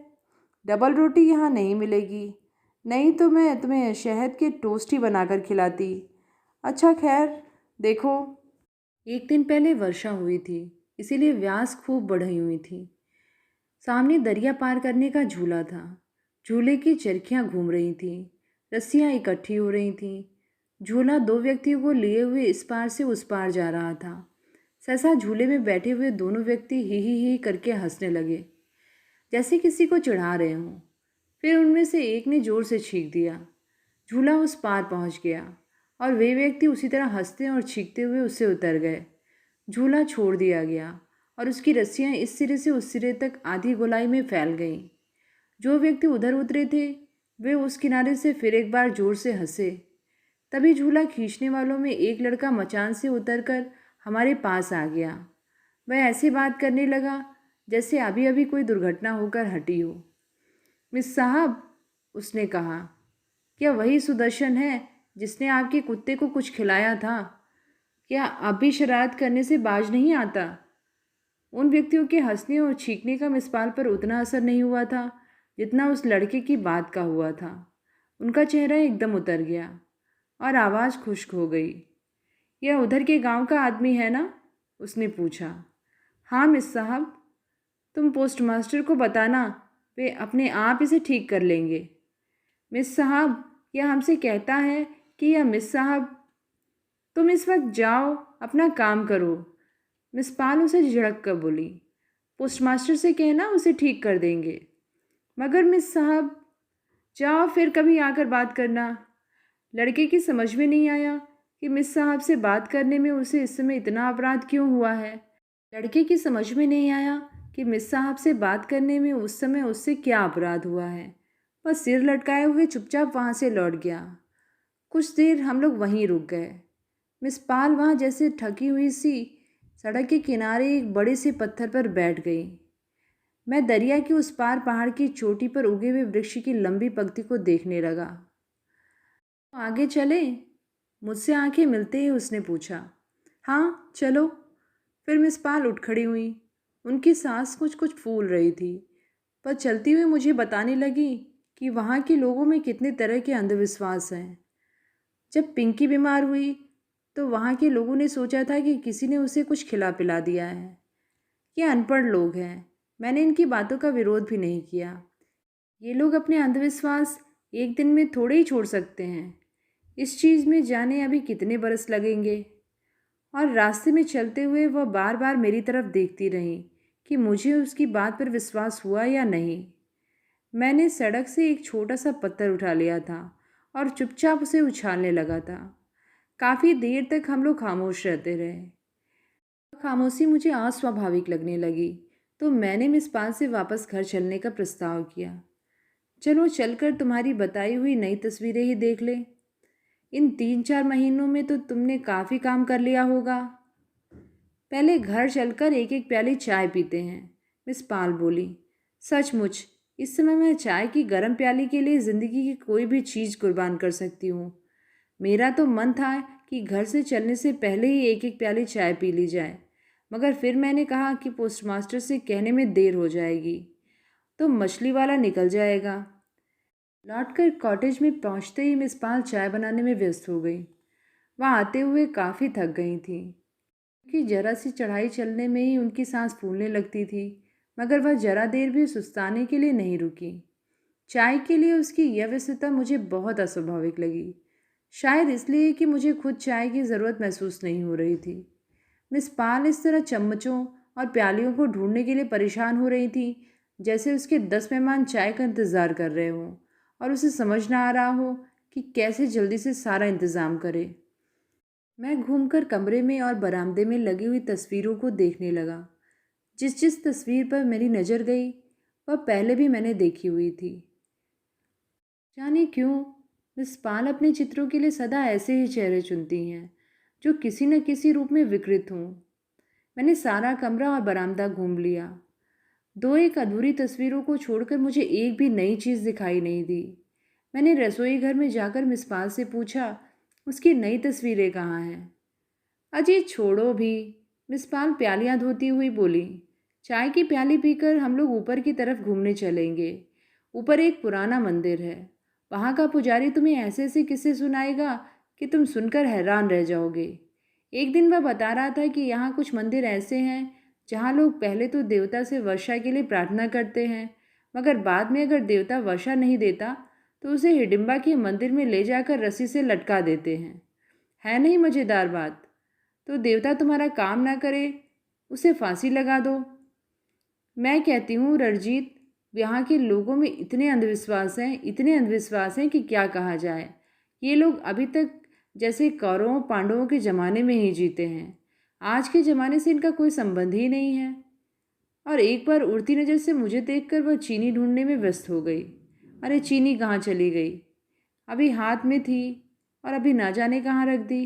डबल रोटी यहाँ नहीं मिलेगी, नहीं तो मैं तुम्हें शहद के टोस्ट ही बनाकर खिलाती। अच्छा खैर, देखो, एक दिन पहले वर्षा हुई थी, इसीलिए व्यास खूब बढ़ी हुई थी। सामने दरिया पार करने का झूला था। झूले की चरखियाँ घूम रही थीं, रस्सियाँ इकट्ठी हो रही थीं। झूला 2 व्यक्तियों को लिए हुए इस पार से उस पार जा रहा था। सहसा झूले में बैठे हुए दोनों व्यक्ति ही करके हंसने लगे, जैसे किसी को चिढ़ा रहे हों। फिर उनमें से एक ने जोर से छींक दिया। झूला उस पार पहुंच गया और वे व्यक्ति उसी तरह हंसते और छींकते हुए उससे उतर गए। झूला छोड़ दिया गया और उसकी रस्सियां इस सिरे से उस सिरे तक आधी गोलाई में फैल गईं। जो व्यक्ति उधर उतरे थे वे उस किनारे से फिर एक बार जोर से हंसे। तभी झूला खींचने वालों में एक लड़का मचान से उतरकर हमारे पास आ गया। वह ऐसे बात करने लगा जैसे अभी अभी कोई दुर्घटना होकर हटी हो। मिस साहब, उसने कहा, क्या वही सुदर्शन है जिसने आपके कुत्ते को कुछ खिलाया था? क्या अब भी शरारत करने से बाज नहीं आता? उन व्यक्तियों के हंसने और छींकने का मिसपाल पर उतना असर नहीं हुआ था जितना उस लड़के की बात का हुआ था। उनका चेहरा एकदम उतर गया और आवाज़ खुश्क हो गई। यह उधर के गांव का आदमी है ना? उसने पूछा। हाँ मिस साहब, तुम पोस्टमास्टर को बताना, वे अपने आप इसे ठीक कर लेंगे। मिस साहब, यह हमसे कहता है कि यह मिस साहब, तुम इस वक्त जाओ, अपना काम करो। मिस पाल उसे झिड़क कर बोली। पोस्टमास्टर से कहना, उसे ठीक कर देंगे। मगर मिस साहब, जाओ फिर कभी आकर बात करना। लड़के की समझ में नहीं आया कि मिस साहब से बात करने में उसे इस समय इतना अपराध क्यों हुआ है। लड़के की समझ में नहीं आया कि मिस साहब से बात करने में उस समय उससे क्या अपराध हुआ है। वह सिर लटकाए हुए चुपचाप वहाँ से लौट गया। कुछ देर हम लोग वहीं रुक गए। मिस पाल वहाँ जैसे थकी हुई सी सड़क के किनारे एक बड़े से पत्थर पर बैठ गई। मैं दरिया के उस पार पहाड़ की चोटी पर उगे हुए वृक्ष की लंबी पंक्ति को देखने लगा। आगे चले? मुझसे आंखें मिलते ही उसने पूछा। हाँ चलो। फिर मिस पाल उठ खड़ी हुई। उनकी सांस कुछ कुछ फूल रही थी। पर चलती हुई मुझे बताने लगी कि वहाँ के लोगों में कितने तरह के अंधविश्वास हैं। जब पिंकी बीमार हुई तो वहाँ के लोगों ने सोचा था कि किसी ने उसे कुछ खिला पिला दिया है। ये अनपढ़ लोग हैं, मैंने इनकी बातों का विरोध भी नहीं किया। ये लोग अपने अंधविश्वास एक दिन में थोड़े ही छोड़ सकते हैं। इस चीज़ में जाने अभी कितने बरस लगेंगे। और रास्ते में चलते हुए वह बार बार मेरी तरफ देखती रही कि मुझे उसकी बात पर विश्वास हुआ या नहीं। मैंने सड़क से एक छोटा सा पत्थर उठा लिया था और चुपचाप उसे उछालने लगा था। काफ़ी देर तक हम लोग खामोश रहते रहे। खामोशी मुझे अस्वाभाविक लगने लगी, तो मैंने मिस पाल से वापस घर चलने का प्रस्ताव किया। चलो चलकर तुम्हारी बताई हुई नई तस्वीरें ही देख ले। इन 3-4 महीनों में तो तुमने काफ़ी काम कर लिया होगा। पहले घर चलकर एक एक प्याली चाय पीते हैं, मिस पाल बोली। सचमुच इस समय मैं चाय की गर्म प्याली के लिए ज़िंदगी की कोई भी चीज़ कुर्बान कर सकती हूँ। मेरा तो मन था कि घर से चलने से पहले ही एक एक प्याली चाय पी ली जाए, मगर फिर मैंने कहा कि पोस्टमास्टर से कहने में देर हो जाएगी तो मछली वाला निकल जाएगा। लौटकर कॉटेज में पहुंचते ही मिस पाल चाय बनाने में व्यस्त हो गई। वह आते हुए काफ़ी थक गई थी, क्योंकि जरा सी चढ़ाई चलने में ही उनकी सांस फूलने लगती थी, मगर वह जरा देर भी सुस्ताने के लिए नहीं रुकी। चाय के लिए उसकी यह व्यस्तता मुझे बहुत अस्वाभाविक लगी, शायद इसलिए कि मुझे खुद चाय की ज़रूरत महसूस नहीं हो रही थी। मिस पाल इस तरह चम्मचों और प्यालियों को ढूंढने के लिए परेशान हो रही थी जैसे उसके 10 मेहमान चाय का इंतज़ार कर रहे हों और उसे समझ ना आ रहा हो कि कैसे जल्दी से सारा इंतज़ाम करे। मैं घूमकर कमरे में और बरामदे में लगी हुई तस्वीरों को देखने लगा। जिस जिस तस्वीर पर मेरी नज़र गई वह पहले भी मैंने देखी हुई थी। जाने क्यों मिस पाल अपने चित्रों के लिए सदा ऐसे ही चेहरे चुनती हैं जो किसी न किसी रूप में विकृत हों। मैंने सारा कमरा और बरामदा घूम लिया। दो एक अधूरी तस्वीरों को छोड़कर मुझे एक भी नई चीज़ दिखाई नहीं दी। मैंने रसोई घर में जाकर मिस पाल से पूछा, उसकी नई तस्वीरें कहाँ हैं? अजी छोड़ो भी, मिस पाल प्यालियाँ धोती हुई बोली। चाय की प्याली पीकर हम लोग ऊपर की तरफ घूमने चलेंगे। ऊपर एक पुराना मंदिर है, वहाँ का पुजारी तुम्हें ऐसे ऐसे किस्से सुनाएगा कि तुम सुनकर हैरान रह जाओगे। एक दिन वह बता रहा था कि यहाँ कुछ मंदिर ऐसे हैं जहाँ लोग पहले तो देवता से वर्षा के लिए प्रार्थना करते हैं, मगर बाद में अगर देवता वर्षा नहीं देता तो उसे हिडिंबा के मंदिर में ले जाकर रस्सी से लटका देते हैं। है नहीं मज़ेदार बात? तो देवता तुम्हारा काम ना करे, उसे फांसी लगा दो। मैं कहती हूँ रणजीत, यहाँ के लोगों में इतने अंधविश्वास हैं कि क्या कहा जाए। ये लोग अभी तक जैसे कौरवों पांडवों के ज़माने में ही जीते हैं। आज के ज़माने से इनका कोई संबंध ही नहीं है। और एक बार उड़ती नज़र से मुझे देखकर वह चीनी ढूंढने में व्यस्त हो गई। अरे चीनी कहाँ चली गई? अभी हाथ में थी और अभी ना जाने कहाँ रख दी।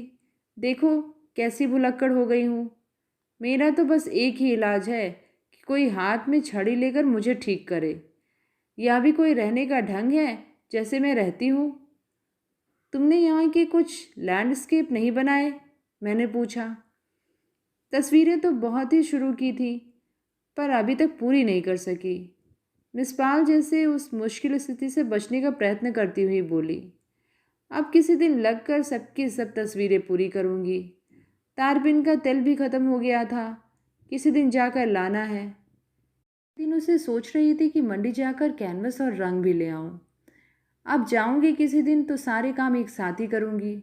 देखो कैसी भुलक्कड़ हो गई हूँ। मेरा तो बस एक ही इलाज है कि कोई हाथ में छड़ी लेकर मुझे ठीक करे। यह भी कोई रहने का ढंग है जैसे मैं रहती हूँ? तुमने यहाँ के कुछ लैंडस्केप नहीं बनाए? मैंने पूछा। तस्वीरें तो बहुत ही शुरू की थी पर अभी तक पूरी नहीं कर सकी, मिस पाल जैसे उस मुश्किल स्थिति से बचने का प्रयत्न करती हुई बोली। अब किसी दिन लगकर सबकी सब तस्वीरें पूरी करूँगी। तारपीन का तेल भी ख़त्म हो गया था, किसी दिन जाकर लाना है। दिनों से सोच रही थी कि मंडी जाकर कैनवस और रंग भी ले आऊं। अब जाऊंगी किसी दिन तो सारे काम एक साथ ही करूंगी।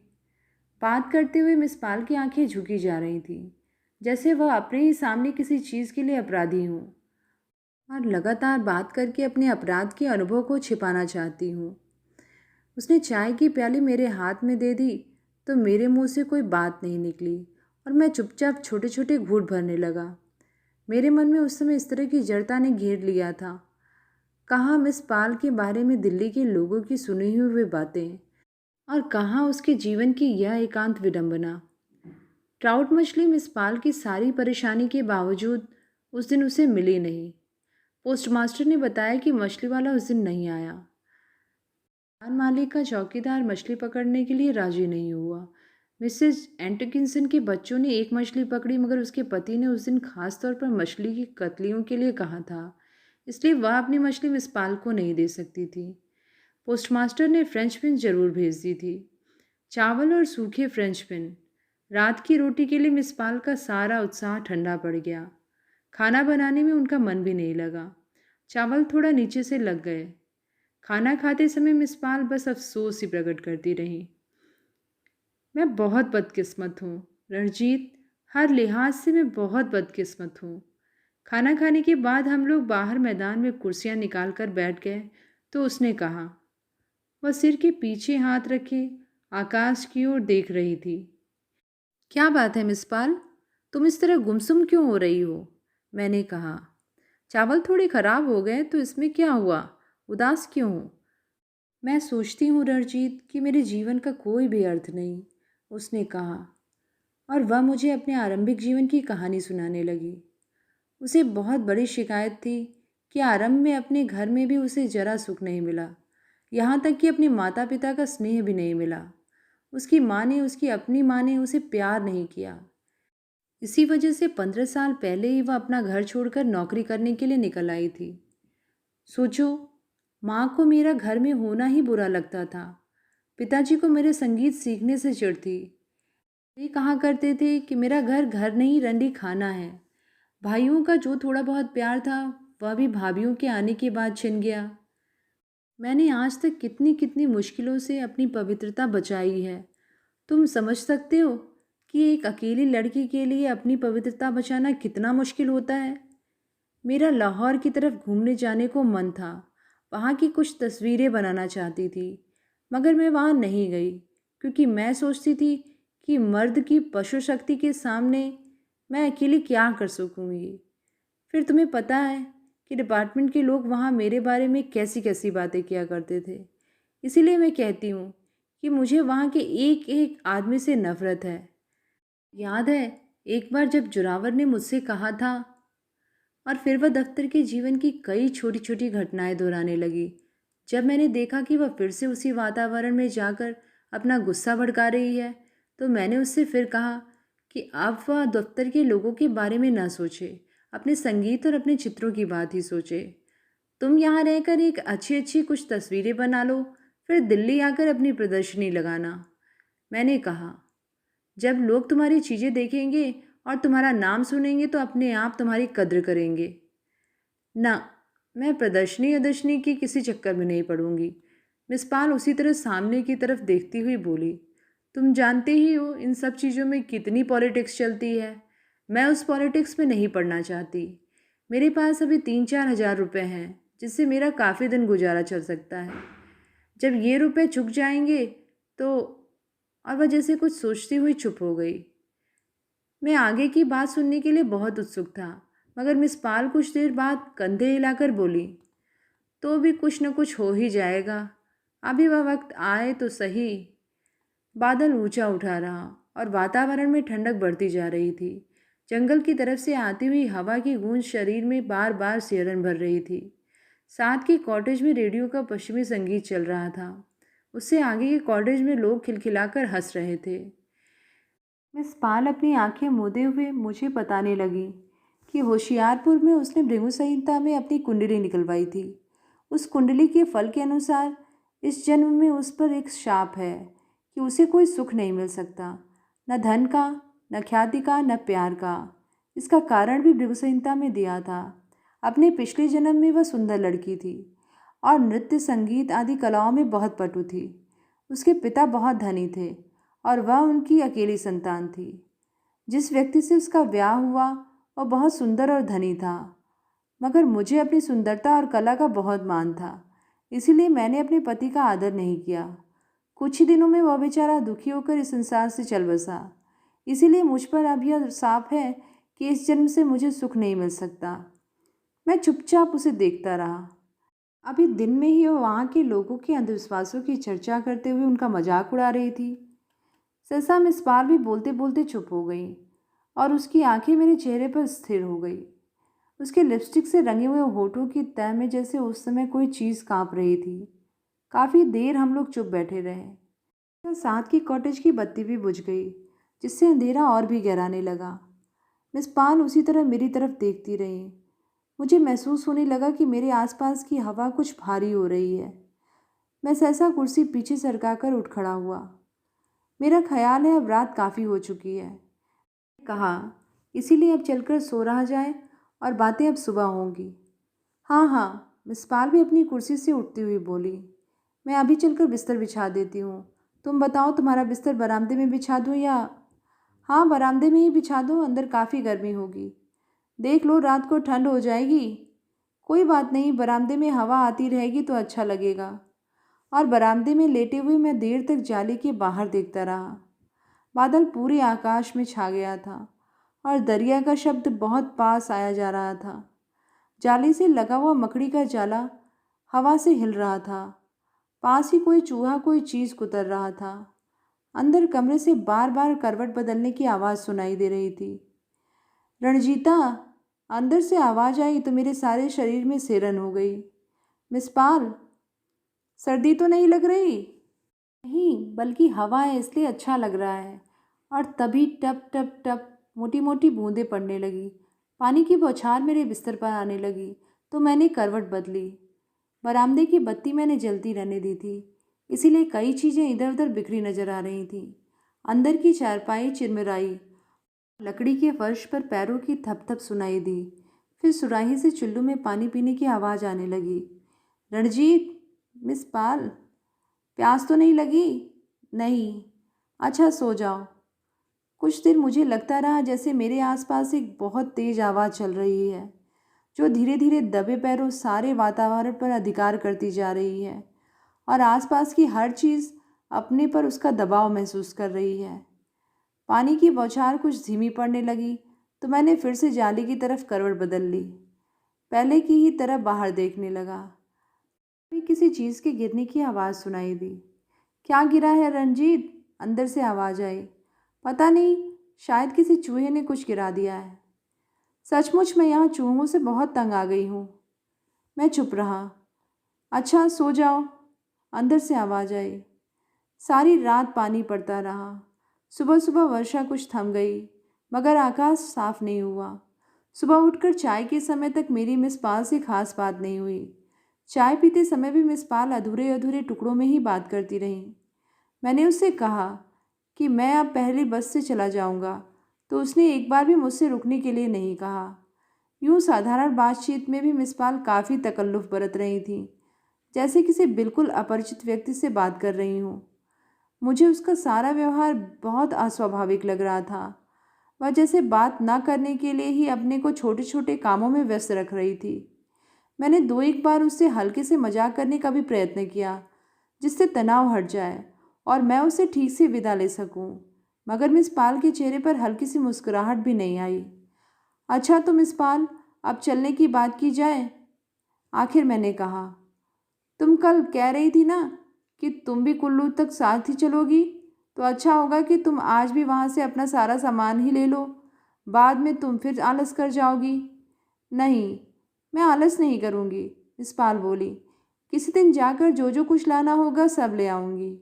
बात करते हुए मिस पाल की आंखें झुकी जा रही थी, जैसे वह अपने ही सामने किसी चीज़ के लिए अपराधी हूँ और लगातार बात करके अपने अपराध के अनुभव को छिपाना चाहती हूँ। उसने चाय की प्याली मेरे हाथ में दे दी तो मेरे मुंह से कोई बात नहीं निकली और मैं चुपचाप छोटे छोटे घूंट भरने लगा। मेरे मन में उस समय इस तरह की जड़ता ने घेर लिया था। कहाँ मिस पाल के बारे में दिल्ली के लोगों की सुनी हुई बातें और कहाँ उसके जीवन की यह एकांत विडंबना। ट्राउट मछली मिस पाल की सारी परेशानी के बावजूद उस दिन उसे मिली नहीं। पोस्टमास्टर ने बताया कि मछली वाला उस दिन नहीं आया। दुकान मालिक का चौकीदार मछली पकड़ने के लिए राजी नहीं हुआ। मिसेज एंटकिंसन के बच्चों ने एक मछली पकड़ी, मगर उसके पति ने उस दिन खास तौर पर मछली की कतलियों के लिए कहा था, इसलिए वह अपनी मछली मिस पाल को नहीं दे सकती थी। पोस्टमास्टर ने फ्रेंच बिन जरूर भेज दी थी, चावल और सूखे फ्रेंच बिन। रात की रोटी के लिए मिस पाल का सारा उत्साह ठंडा पड़ गया। खाना बनाने में उनका मन भी नहीं लगा। चावल थोड़ा नीचे से लग गए। खाना खाते समय मिस पाल बस अफसोस ही प्रकट करती रही। मैं बहुत बदकिस्मत हूँ रणजीत, हर लिहाज से मैं बहुत बदकिस्मत हूँ। खाना खाने के बाद हम लोग बाहर मैदान में कुर्सियां निकाल कर बैठ गए तो उसने कहा। वह सिर के पीछे हाथ रखे आकाश की ओर देख रही थी। क्या बात है मिस पाल, तुम इस तरह गुमसुम क्यों हो रही हो? मैंने कहा। चावल थोड़े खराब हो गए तो इसमें क्या हुआ, उदास क्यों हो? मैं सोचती हूँ रणजीत कि मेरे जीवन का कोई भी अर्थ नहीं, उसने कहा। और वह मुझे अपने आरंभिक जीवन की कहानी सुनाने लगी। उसे बहुत बड़ी शिकायत थी कि आरंभ में अपने घर में भी उसे जरा सुख नहीं मिला, यहाँ तक कि अपने माता पिता का स्नेह भी नहीं मिला। उसकी अपनी माँ ने उसे प्यार नहीं किया। इसी वजह से 15 साल पहले ही वह अपना घर छोड़कर नौकरी करने के लिए निकल आई थी। सोचो, माँ को मेरा घर में होना ही बुरा लगता था। पिताजी को मेरे संगीत सीखने से चिढ़ थी। वे कहा करते थे कि मेरा घर घर नहीं रंडी खाना है। भाइयों का जो थोड़ा बहुत प्यार था वह भी भाभीयों के आने के बाद छिन गया। मैंने आज तक कितनी कितनी मुश्किलों से अपनी पवित्रता बचाई है। तुम समझ सकते हो कि एक अकेली लड़की के लिए अपनी पवित्रता बचाना कितना मुश्किल होता है। मेरा लाहौर की तरफ घूमने जाने को मन था, वहाँ की कुछ तस्वीरें बनाना चाहती थी, मगर मैं वहाँ नहीं गई क्योंकि मैं सोचती थी कि मर्द की पशु शक्ति के सामने मैं अकेली क्या कर सकूँगी। फिर तुम्हें पता है कि डिपार्टमेंट के लोग वहाँ मेरे बारे में कैसी कैसी बातें किया करते थे। इसीलिए मैं कहती हूँ कि मुझे वहाँ के एक एक आदमी से नफ़रत है। याद है एक बार जब जोरावर ने मुझसे कहा था। और फिर वह दफ्तर के जीवन की कई छोटी छोटी घटनाएं दोहराने लगी। जब मैंने देखा कि वह फिर से उसी वातावरण में जाकर अपना गुस्सा भड़का रही है तो मैंने उससे फिर कहा कि अब वह दफ्तर के लोगों के बारे में ना सोचे, अपने संगीत और अपने चित्रों की बात ही सोचे। तुम यहाँ रहकर एक अच्छी अच्छी कुछ तस्वीरें बना लो, फिर दिल्ली आकर अपनी प्रदर्शनी लगाना। मैंने कहा, जब लोग तुम्हारी चीज़ें देखेंगे और तुम्हारा नाम सुनेंगे तो अपने आप तुम्हारी कद्र करेंगे। ना, मैं प्रदर्शनी अदर्शनी की किसी चक्कर में नहीं पड़ूंगी। मिस पाल उसी तरह सामने की तरफ देखती हुई बोली। तुम जानते ही हो इन सब चीज़ों में कितनी पॉलिटिक्स चलती है। मैं उस पॉलिटिक्स में नहीं पड़ना चाहती। मेरे पास अभी 3-4 हज़ार रुपये हैं जिससे मेरा काफ़ी दिन गुजारा चल सकता है। जब ये रुपए चुक जाएंगे तो। और वह जैसे कुछ सोचती हुई चुप हो गई। मैं आगे की बात सुनने के लिए बहुत उत्सुक था, मगर मिस पाल कुछ देर बाद कंधे हिलाकर बोली, तो भी कुछ न कुछ हो ही जाएगा, अभी वह वक्त आए तो सही। बादल ऊंचा उठा रहा और वातावरण में ठंडक बढ़ती जा रही थी। जंगल की तरफ से आती हुई हवा की गूंज शरीर में बार बार सिहरन भर रही थी। साथ के कॉटेज में रेडियो का पश्चिमी संगीत चल रहा था। उससे आगे के कॉटेज में लोग खिलखिलाकर हंस रहे थे। मिस पाल अपनी आंखें मूंदे हुए मुझे बताने लगी कि होशियारपुर में उसने भृगु संहिता में अपनी कुंडली निकलवाई थी। उस कुंडली के फल के अनुसार इस जन्म में उस पर एक शाप है कि उसे कोई सुख नहीं मिल सकता, न धन का, न ख्याति का, न प्यार का। इसका कारण भी भृगु संहिता में दिया था। अपने पिछले जन्म में वह सुंदर लड़की थी और नृत्य संगीत आदि कलाओं में बहुत पटु थी। उसके पिता बहुत धनी थे और वह उनकी अकेली संतान थी। जिस व्यक्ति से उसका ब्याह हुआ वह बहुत सुंदर और धनी था, मगर मुझे अपनी सुंदरता और कला का बहुत मान था, इसीलिए मैंने अपने पति का आदर नहीं किया। कुछ ही दिनों में वह बेचारा दुखी होकर इस संसार से चल बसा। इसीलिए मुझ पर अब यह साफ है कि इस जन्म से मुझे सुख नहीं मिल सकता। मैं चुपचाप उसे देखता रहा। अभी दिन में ही वह वहाँ के लोगों के अंधविश्वासों की चर्चा करते हुए उनका मजाक उड़ा रही थी। सहसा मिस पाल भी बोलते बोलते चुप हो गई और उसकी आंखें मेरे चेहरे पर स्थिर हो गई। उसके लिपस्टिक से रंगे हुए होठों की तह में जैसे उस समय कोई चीज़ कांप रही थी। काफ़ी देर हम लोग चुप बैठे रहे। फिर साथ की कॉटेज की बत्ती भी बुझ गई, जिससे अंधेरा और भी गहराने लगा। मिस पाल उसी तरह मेरी तरफ देखती रही। मुझे महसूस होने लगा कि मेरे आसपास की हवा कुछ भारी हो रही है। मैं सहसा कुर्सी पीछे सरका कर उठ खड़ा हुआ। मेरा ख्याल है अब रात काफ़ी हो चुकी है, कहा, इसीलिए अब चलकर सो रहा जाए और बातें अब सुबह होंगी। हाँ हाँ, मिस पाल भी अपनी कुर्सी से उठती हुई बोली। मैं अभी चलकर बिस्तर बिछा देती हूँ। तुम बताओ, तुम्हारा बिस्तर बरामदे में बिछा दूँ या? हाँ, बरामदे में ही बिछा दो, अंदर काफ़ी गर्मी होगी। देख लो, रात को ठंड हो जाएगी। कोई बात नहीं, बरामदे में हवा आती रहेगी तो अच्छा लगेगा। और बरामदे में लेटे हुए मैं देर तक जाली के बाहर देखता रहा। बादल पूरे आकाश में छा गया था और दरिया का शब्द बहुत पास आया जा रहा था। जाली से लगा हुआ मकड़ी का जाला हवा से हिल रहा था। पास ही कोई चूहा कोई चीज़ कुतर रहा था। अंदर कमरे से बार बार करवट बदलने की आवाज़ सुनाई दे रही थी। रणजीता, अंदर से आवाज़ आई तो मेरे सारे शरीर में सिरन हो गई। मिस पाल, सर्दी तो नहीं लग रही? नहीं, बल्कि हवा है इसलिए अच्छा लग रहा है। और तभी टप टप टप मोटी मोटी बूंदें पड़ने लगी। पानी की बौछार मेरे बिस्तर पर आने लगी तो मैंने करवट बदली। बरामदे की बत्ती मैंने जलती रहने दी थी, इसीलिए कई चीज़ें इधर उधर बिखरी नजर आ रही थीं। अंदर की चारपाई चिरमिराई, लकड़ी के फर्श पर पैरों की थप थप सुनाई दी। फिर सुराही से चुल्लू में पानी पीने की आवाज़ आने लगी। रणजीत, मिस पाल, प्यास तो नहीं लगी? नहीं। अच्छा, सो जाओ। कुछ देर मुझे लगता रहा जैसे मेरे आसपास एक बहुत तेज आवाज़ चल रही है, जो धीरे धीरे दबे पैरों सारे वातावरण पर अधिकार करती जा रही है और आसपास की हर चीज़ अपने पर उसका दबाव महसूस कर रही है। पानी की बौछार कुछ धीमी पड़ने लगी तो मैंने फिर से जाली की तरफ करवट बदल ली। पहले की ही तरह बाहर देखने लगा। अभी किसी चीज़ के गिरने की आवाज़ सुनाई दी। क्या गिरा है रंजीत? अंदर से आवाज़ आई। पता नहीं, शायद किसी चूहे ने कुछ गिरा दिया है। सचमुच मैं यहाँ चूहों से बहुत तंग आ गई हूँ। मैं चुप रहा। अच्छा, सो जाओ। अंदर से आवाज़ आई। सारी रात पानी पड़ता रहा। सुबह सुबह वर्षा कुछ थम गई, मगर आकाश साफ नहीं हुआ। सुबह उठकर चाय के समय तक मेरी मिस पाल से खास बात नहीं हुई। चाय पीते समय भी मिस पाल अधूरे अधूरे टुकड़ों में ही बात करती रहीं। मैंने उससे कहा कि मैं अब पहली बस से चला जाऊंगा, तो उसने एक बार भी मुझसे रुकने के लिए नहीं कहा। यूँ साधारण बातचीत में भी मिस पाल काफ़ी तकल्लुफ़ बरत रही थी, जैसे किसी बिल्कुल अपरिचित व्यक्ति से बात कर रही हूँ। मुझे उसका सारा व्यवहार बहुत अस्वाभाविक लग रहा था। वह जैसे बात ना करने के लिए ही अपने को छोटे छोटे कामों में व्यस्त रख रही थी। मैंने दो एक बार उससे हल्के से मजाक करने का भी प्रयत्न किया, जिससे तनाव हट जाए और मैं उसे ठीक से विदा ले सकूं, मगर मिस पाल के चेहरे पर हल्की सी मुस्कुराहट भी नहीं आई। अच्छा तो मिस पाल, अब चलने की बात की जाए, आखिर मैंने कहा। तुम कल कह रही थी ना कि तुम भी कुल्लू तक साथ ही चलोगी, तो अच्छा होगा कि तुम आज भी वहाँ से अपना सारा सामान ही ले लो। बाद में तुम फिर आलस कर जाओगी। नहीं, मैं आलस नहीं करूँगी, मिस पाल बोली। किसी दिन जाकर जो जो कुछ लाना होगा सब ले आऊँगी।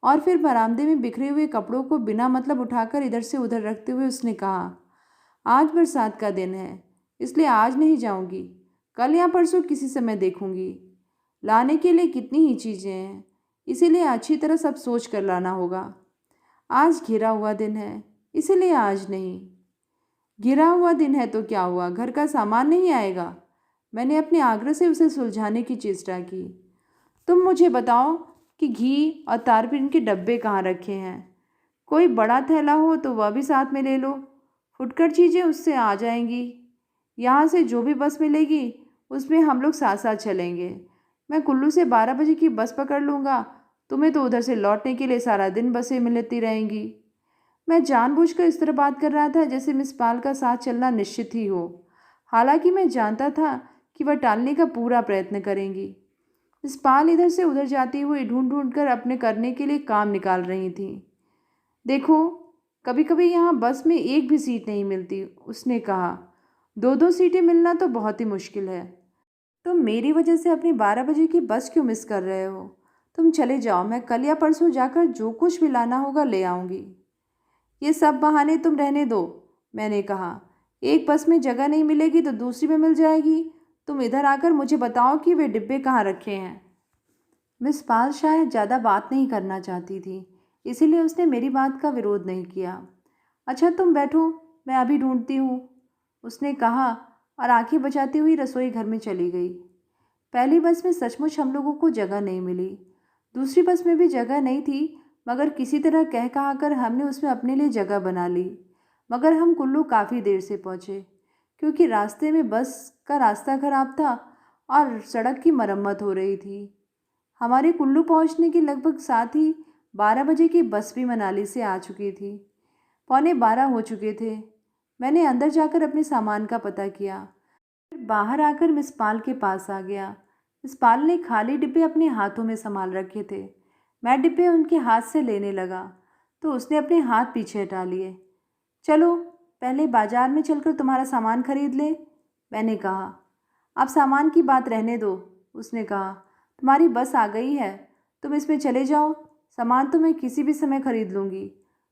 और फिर बरामदे में बिखरे हुए कपड़ों को बिना मतलब उठाकर इधर से उधर रखते हुए उसने कहा, आज बरसात का दिन है, इसलिए आज नहीं जाऊँगी, कल या परसों किसी समय देखूँगी। लाने के लिए कितनी ही चीज़ें हैं, इसीलिए अच्छी तरह सब सोच कर लाना होगा। आज घिरा हुआ दिन है, इसीलिए आज नहीं। घिरा हुआ दिन है तो क्या हुआ, घर का सामान नहीं आएगा? मैंने अपने आग्रह से उसे सुलझाने की चेष्टा की। तुम मुझे बताओ कि घी और तारपीन के डब्बे कहाँ रखे हैं? कोई बड़ा थैला हो तो वह भी साथ में ले लो, फुटकर चीज़ें उससे आ जाएंगी। यहाँ से जो भी बस मिलेगी उसमें हम लोग साथ साथ चलेंगे। मैं कुल्लू से 12 बजे की बस पकड़ लूँगा, तुम्हें तो उधर से लौटने के लिए सारा दिन बसें मिलती रहेंगी। मैं जानबूझकर इस तरह बात कर रहा था जैसे मिस पाल का साथ चलना निश्चित ही हो, हालांकि मैं जानता था कि वह टालने का पूरा प्रयत्न करेंगी। मिस पाल इधर से उधर जाती हुई ढूंढ ढूंढ कर अपने करने के लिए काम निकाल रही थी। देखो, कभी कभी यहाँ बस में एक भी सीट नहीं मिलती, उसने कहा। दो दो सीटें मिलना तो बहुत ही मुश्किल है। तुम मेरी वजह से अपनी 12 बजे की बस क्यों मिस कर रहे हो? तुम चले जाओ, मैं कल या परसों जाकर जो कुछ भी लाना होगा ले आऊँगी। ये सब बहाने तुम रहने दो, मैंने कहा। एक बस में जगह नहीं मिलेगी तो दूसरी में मिल जाएगी। तुम इधर आकर मुझे बताओ कि वे डिब्बे कहाँ रखे हैं। मिस पाल शायद ज़्यादा बात नहीं करना चाहती थी, इसीलिए उसने मेरी बात का विरोध नहीं किया। अच्छा तुम बैठो, मैं अभी ढूंढती हूँ, उसने कहा और आंखें बचाती हुई रसोई घर में चली गई। पहली बस में सचमुच हम लोगों को जगह नहीं मिली। दूसरी बस में भी जगह नहीं थी, मगर किसी तरह कह कहा कर हमने उसमें अपने लिए जगह बना ली। मगर हम कुल्लू काफ़ी देर से पहुँचे, क्योंकि रास्ते में बस का रास्ता खराब था और सड़क की मरम्मत हो रही थी। हमारे कुल्लू पहुंचने के लगभग साथ ही 12 बजे की बस भी मनाली से आ चुकी थी। 11:15 हो चुके थे। मैंने अंदर जाकर अपने सामान का पता किया, फिर बाहर आकर मिस पाल के पास आ गया। मिस पाल ने खाली डिब्बे अपने हाथों में संभाल रखे थे। मैं डिब्बे उनके हाथ से लेने लगा तो उसने अपने हाथ पीछे हटा लिए। चलो पहले बाजार में चलकर तुम्हारा सामान खरीद ले, मैंने कहा। आप सामान की बात रहने दो, उसने कहा। तुम्हारी बस आ गई है, तुम इसमें चले जाओ। सामान तो मैं किसी भी समय खरीद लूँगी।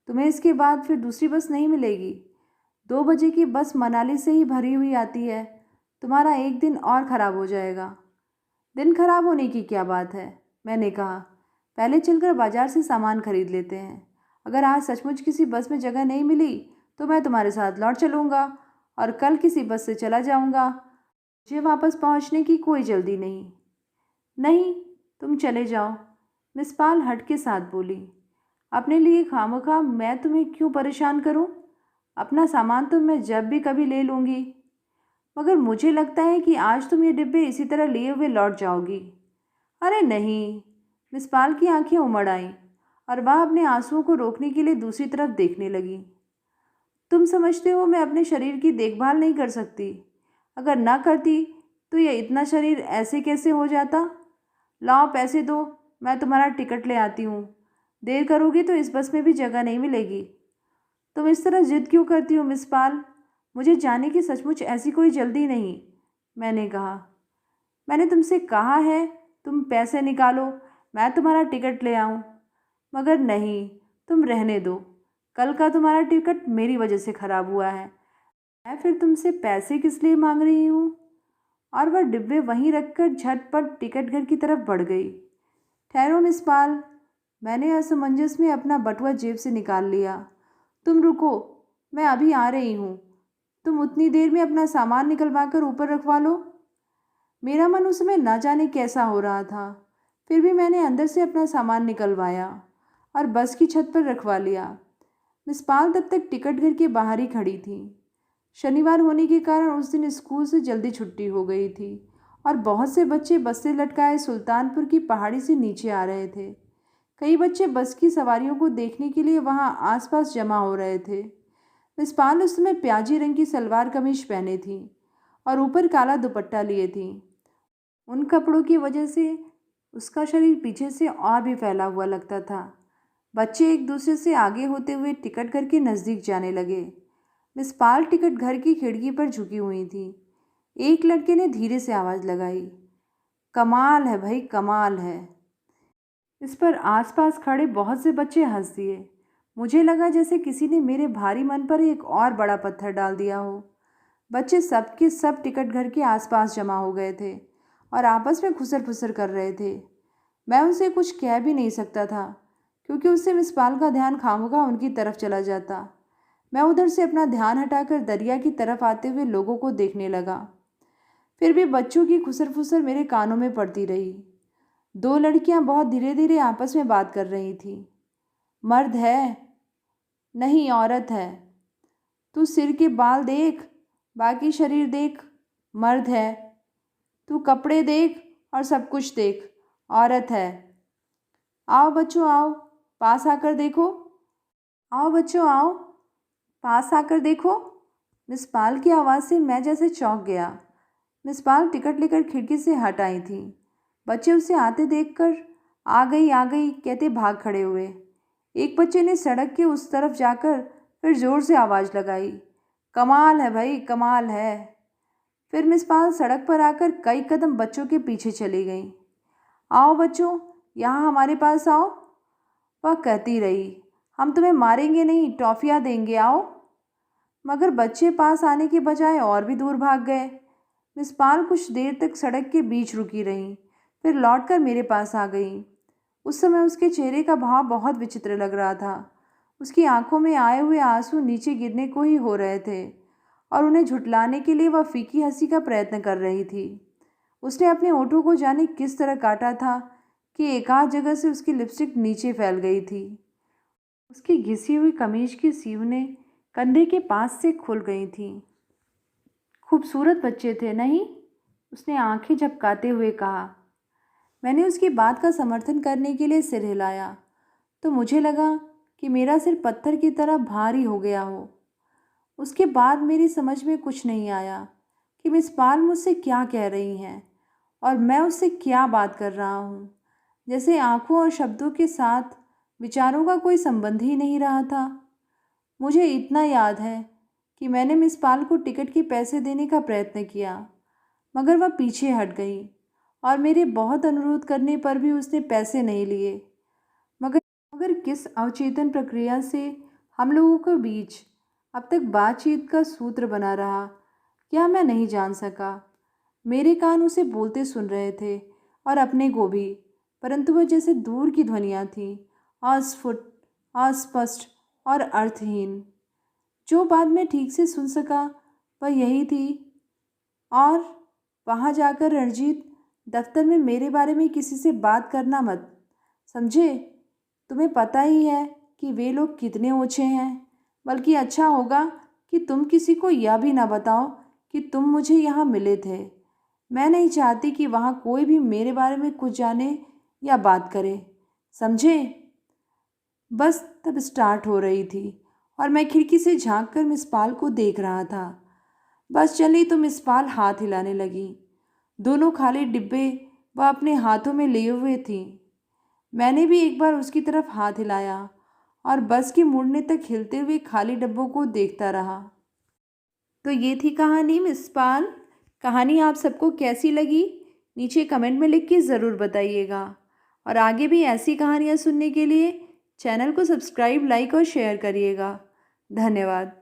तुम्हें इसके बाद फिर दूसरी बस नहीं मिलेगी। 2 बजे की बस मनाली से ही भरी हुई आती है। तुम्हारा एक दिन और ख़राब हो जाएगा। दिन खराब होने की क्या बात है, मैंने कहा। पहले चलकर बाजार से सामान खरीद लेते हैं। अगर आज सचमुच किसी बस में जगह नहीं मिली तो मैं तुम्हारे साथ लौट चलूँगा और कल किसी बस से चला जाऊँगा। मुझे वापस पहुँचने की कोई जल्दी नहीं। नहीं, तुम चले जाओ, मिस पाल हट के साथ बोली। अपने लिए खामखा मैं तुम्हें क्यों परेशान करूं? अपना सामान तो मैं जब भी कभी ले लूँगी, मगर मुझे लगता है कि आज तुम ये डिब्बे इसी तरह लिए हुए लौट जाओगी। अरे नहीं, मिस पाल की आंखें उमड़ आईं और वह अपने आंसुओं को रोकने के लिए दूसरी तरफ देखने लगी। तुम समझते हो मैं अपने शरीर की देखभाल नहीं कर सकती? अगर ना करती तो यह इतना शरीर ऐसे कैसे हो जाता? लाओ पैसे दो, मैं तुम्हारा टिकट ले आती हूँ। देर करोगी तो इस बस में भी जगह नहीं मिलेगी। तुम इस तरह जिद क्यों करती हो मिस पाल? मुझे जाने की सचमुच ऐसी कोई जल्दी नहीं, मैंने कहा। मैंने तुमसे कहा है तुम पैसे निकालो, मैं तुम्हारा टिकट ले आऊँ। मगर नहीं, तुम रहने दो। कल का तुम्हारा टिकट मेरी वजह से ख़राब हुआ है। मैं फिर तुमसे पैसे किस लिए मांग रही हूँ? और वह डिब्बे वहीं रखकर झटपट टिकट घर की तरफ बढ़ गई। ठहरो मिस पाल, मैंने असमंजस में अपना बटुआ जेब से निकाल लिया। तुम रुको, मैं अभी आ रही हूँ। तुम उतनी देर में अपना सामान निकलवा कर ऊपर रखवा लो। मेरा मन उस समय ना जाने कैसा हो रहा था, फिर भी मैंने अंदर से अपना सामान निकलवाया और बस की छत पर रखवा लिया। मिस पाल तब तक टिकट घर के बाहर ही खड़ी थी। शनिवार होने के कारण उस दिन स्कूल से जल्दी छुट्टी हो गई थी और बहुत से बच्चे बस से लटकाए सुल्तानपुर की पहाड़ी से नीचे आ रहे थे। कई बच्चे बस की सवारियों को देखने के लिए वहां आसपास जमा हो रहे थे। मिस पाल उस समय प्याजी रंग की सलवार कमीज पहने थी और ऊपर काला दुपट्टा लिए थी। उन कपड़ों की वजह से उसका शरीर पीछे से और भी फैला हुआ लगता था। बच्चे एक दूसरे से आगे होते हुए टिकट घर के नज़दीक जाने लगे। मिस पाल टिकट घर की खिड़की पर झुकी हुई थी। एक लड़के ने धीरे से आवाज़ लगाई, कमाल है भाई, कमाल है। इस पर आसपास खड़े बहुत से बच्चे हंस दिए। मुझे लगा जैसे किसी ने मेरे भारी मन पर एक और बड़ा पत्थर डाल दिया हो। बच्चे सब के सब टिकट घर के आसपास जमा हो गए थे और आपस में खुसर फुसर कर रहे थे। मैं उनसे कुछ कह भी नहीं सकता था क्योंकि उससे मिस पाल का ध्यान खामोखा उनकी तरफ चला जाता। मैं उधर से अपना ध्यान हटाकर दरिया की तरफ आते हुए लोगों को देखने लगा। फिर भी बच्चों की खुसर फुसर मेरे कानों में पड़ती रही। 2 लड़कियां बहुत धीरे धीरे आपस में बात कर रही थीं। मर्द है? नहीं, औरत है। तू सिर के बाल देख, बाकी शरीर देख, मर्द है। तू कपड़े देख और सब कुछ देख, औरत है। आओ बच्चों आओ, पास आकर देखो। आओ बच्चों आओ, पास आकर देखो। मिस पाल की आवाज़ से मैं जैसे चौंक गया। मिस पाल टिकट लेकर खिड़की से हट आई थी। बच्चे उसे आते देखकर आ गई कहते भाग खड़े हुए। एक बच्चे ने सड़क के उस तरफ जाकर फिर जोर से आवाज़ लगाई, कमाल है भाई, कमाल है। फिर मिस पाल सड़क पर आकर कई कदम बच्चों के पीछे चली गई। आओ बच्चों, यहाँ हमारे पास आओ, वह कहती रही। हम तुम्हें मारेंगे नहीं, टॉफ़ियाँ देंगे, आओ। मगर बच्चे पास आने के बजाय और भी दूर भाग गए। मिस पाल कुछ देर तक सड़क के बीच रुकी रहीं, फिर लौटकर मेरे पास आ गई। उस समय उसके चेहरे का भाव बहुत विचित्र लग रहा था। उसकी आंखों में आए हुए आंसू नीचे गिरने को ही हो रहे थे और उन्हें झुठलाने के लिए वह फीकी हंसी का प्रयत्न कर रही थी। उसने अपने होठों को जाने किस तरह काटा था कि एकाध जगह से उसकी लिपस्टिक नीचे फैल गई थी। उसकी घिसी हुई कमीज की सीवनें कंधे के पास से खुल गई थीं। खूबसूरत बच्चे थे नहीं? उसने आंखें झपकाते हुए कहा। मैंने उसकी बात का समर्थन करने के लिए सिर हिलाया तो मुझे लगा कि मेरा सिर पत्थर की तरह भारी हो गया हो। उसके बाद मेरी समझ में कुछ नहीं आया कि मिस पाल मुझसे क्या कह रही हैं और मैं उससे क्या बात कर रहा हूँ। जैसे आंखों और शब्दों के साथ विचारों का कोई संबंध ही नहीं रहा था। मुझे इतना याद है कि मैंने मिस पाल को टिकट के पैसे देने का प्रयत्न किया, मगर वह पीछे हट गई और मेरे बहुत अनुरोध करने पर भी उसने पैसे नहीं लिए। मगर मगर किस अवचेतन प्रक्रिया से हम लोगों के बीच अब तक बातचीत का सूत्र बना रहा, क्या मैं नहीं जान सका। मेरे कान उसे बोलते सुन रहे थे और अपने को भी, परंतु वह जैसे दूर की ध्वनियाँ थीं, अस्फुट, अस्पष्ट और अर्थहीन। जो बात मैं ठीक से सुन सका वह यही थी, और वहाँ जाकर रणजीत, दफ्तर में मेरे बारे में किसी से बात करना मत, समझे? तुम्हें पता ही है कि वे लोग कितने ओछे हैं। बल्कि अच्छा होगा कि तुम किसी को यह भी ना बताओ कि तुम मुझे यहाँ मिले थे। मैं नहीं चाहती कि वहाँ कोई भी मेरे बारे में कुछ जाने या बात करे, समझे? बस तब स्टार्ट हो रही थी और मैं खिड़की से झांक कर मिस पाल को देख रहा था। बस चली तो मिस पाल हाथ हिलाने लगी। दोनों खाली डिब्बे वह अपने हाथों में लिए हुए थी। मैंने भी एक बार उसकी तरफ हाथ हिलाया और बस के मुड़ने तक हिलते हुए खाली डब्बों को देखता रहा। तो ये थी कहानी मिस पाल। कहानी आप सबको कैसी लगी नीचे कमेंट में लिख के ज़रूर बताइएगा। और आगे भी ऐसी कहानियाँ सुनने के लिए चैनल को सब्सक्राइब, लाइक और शेयर करिएगा। धन्यवाद।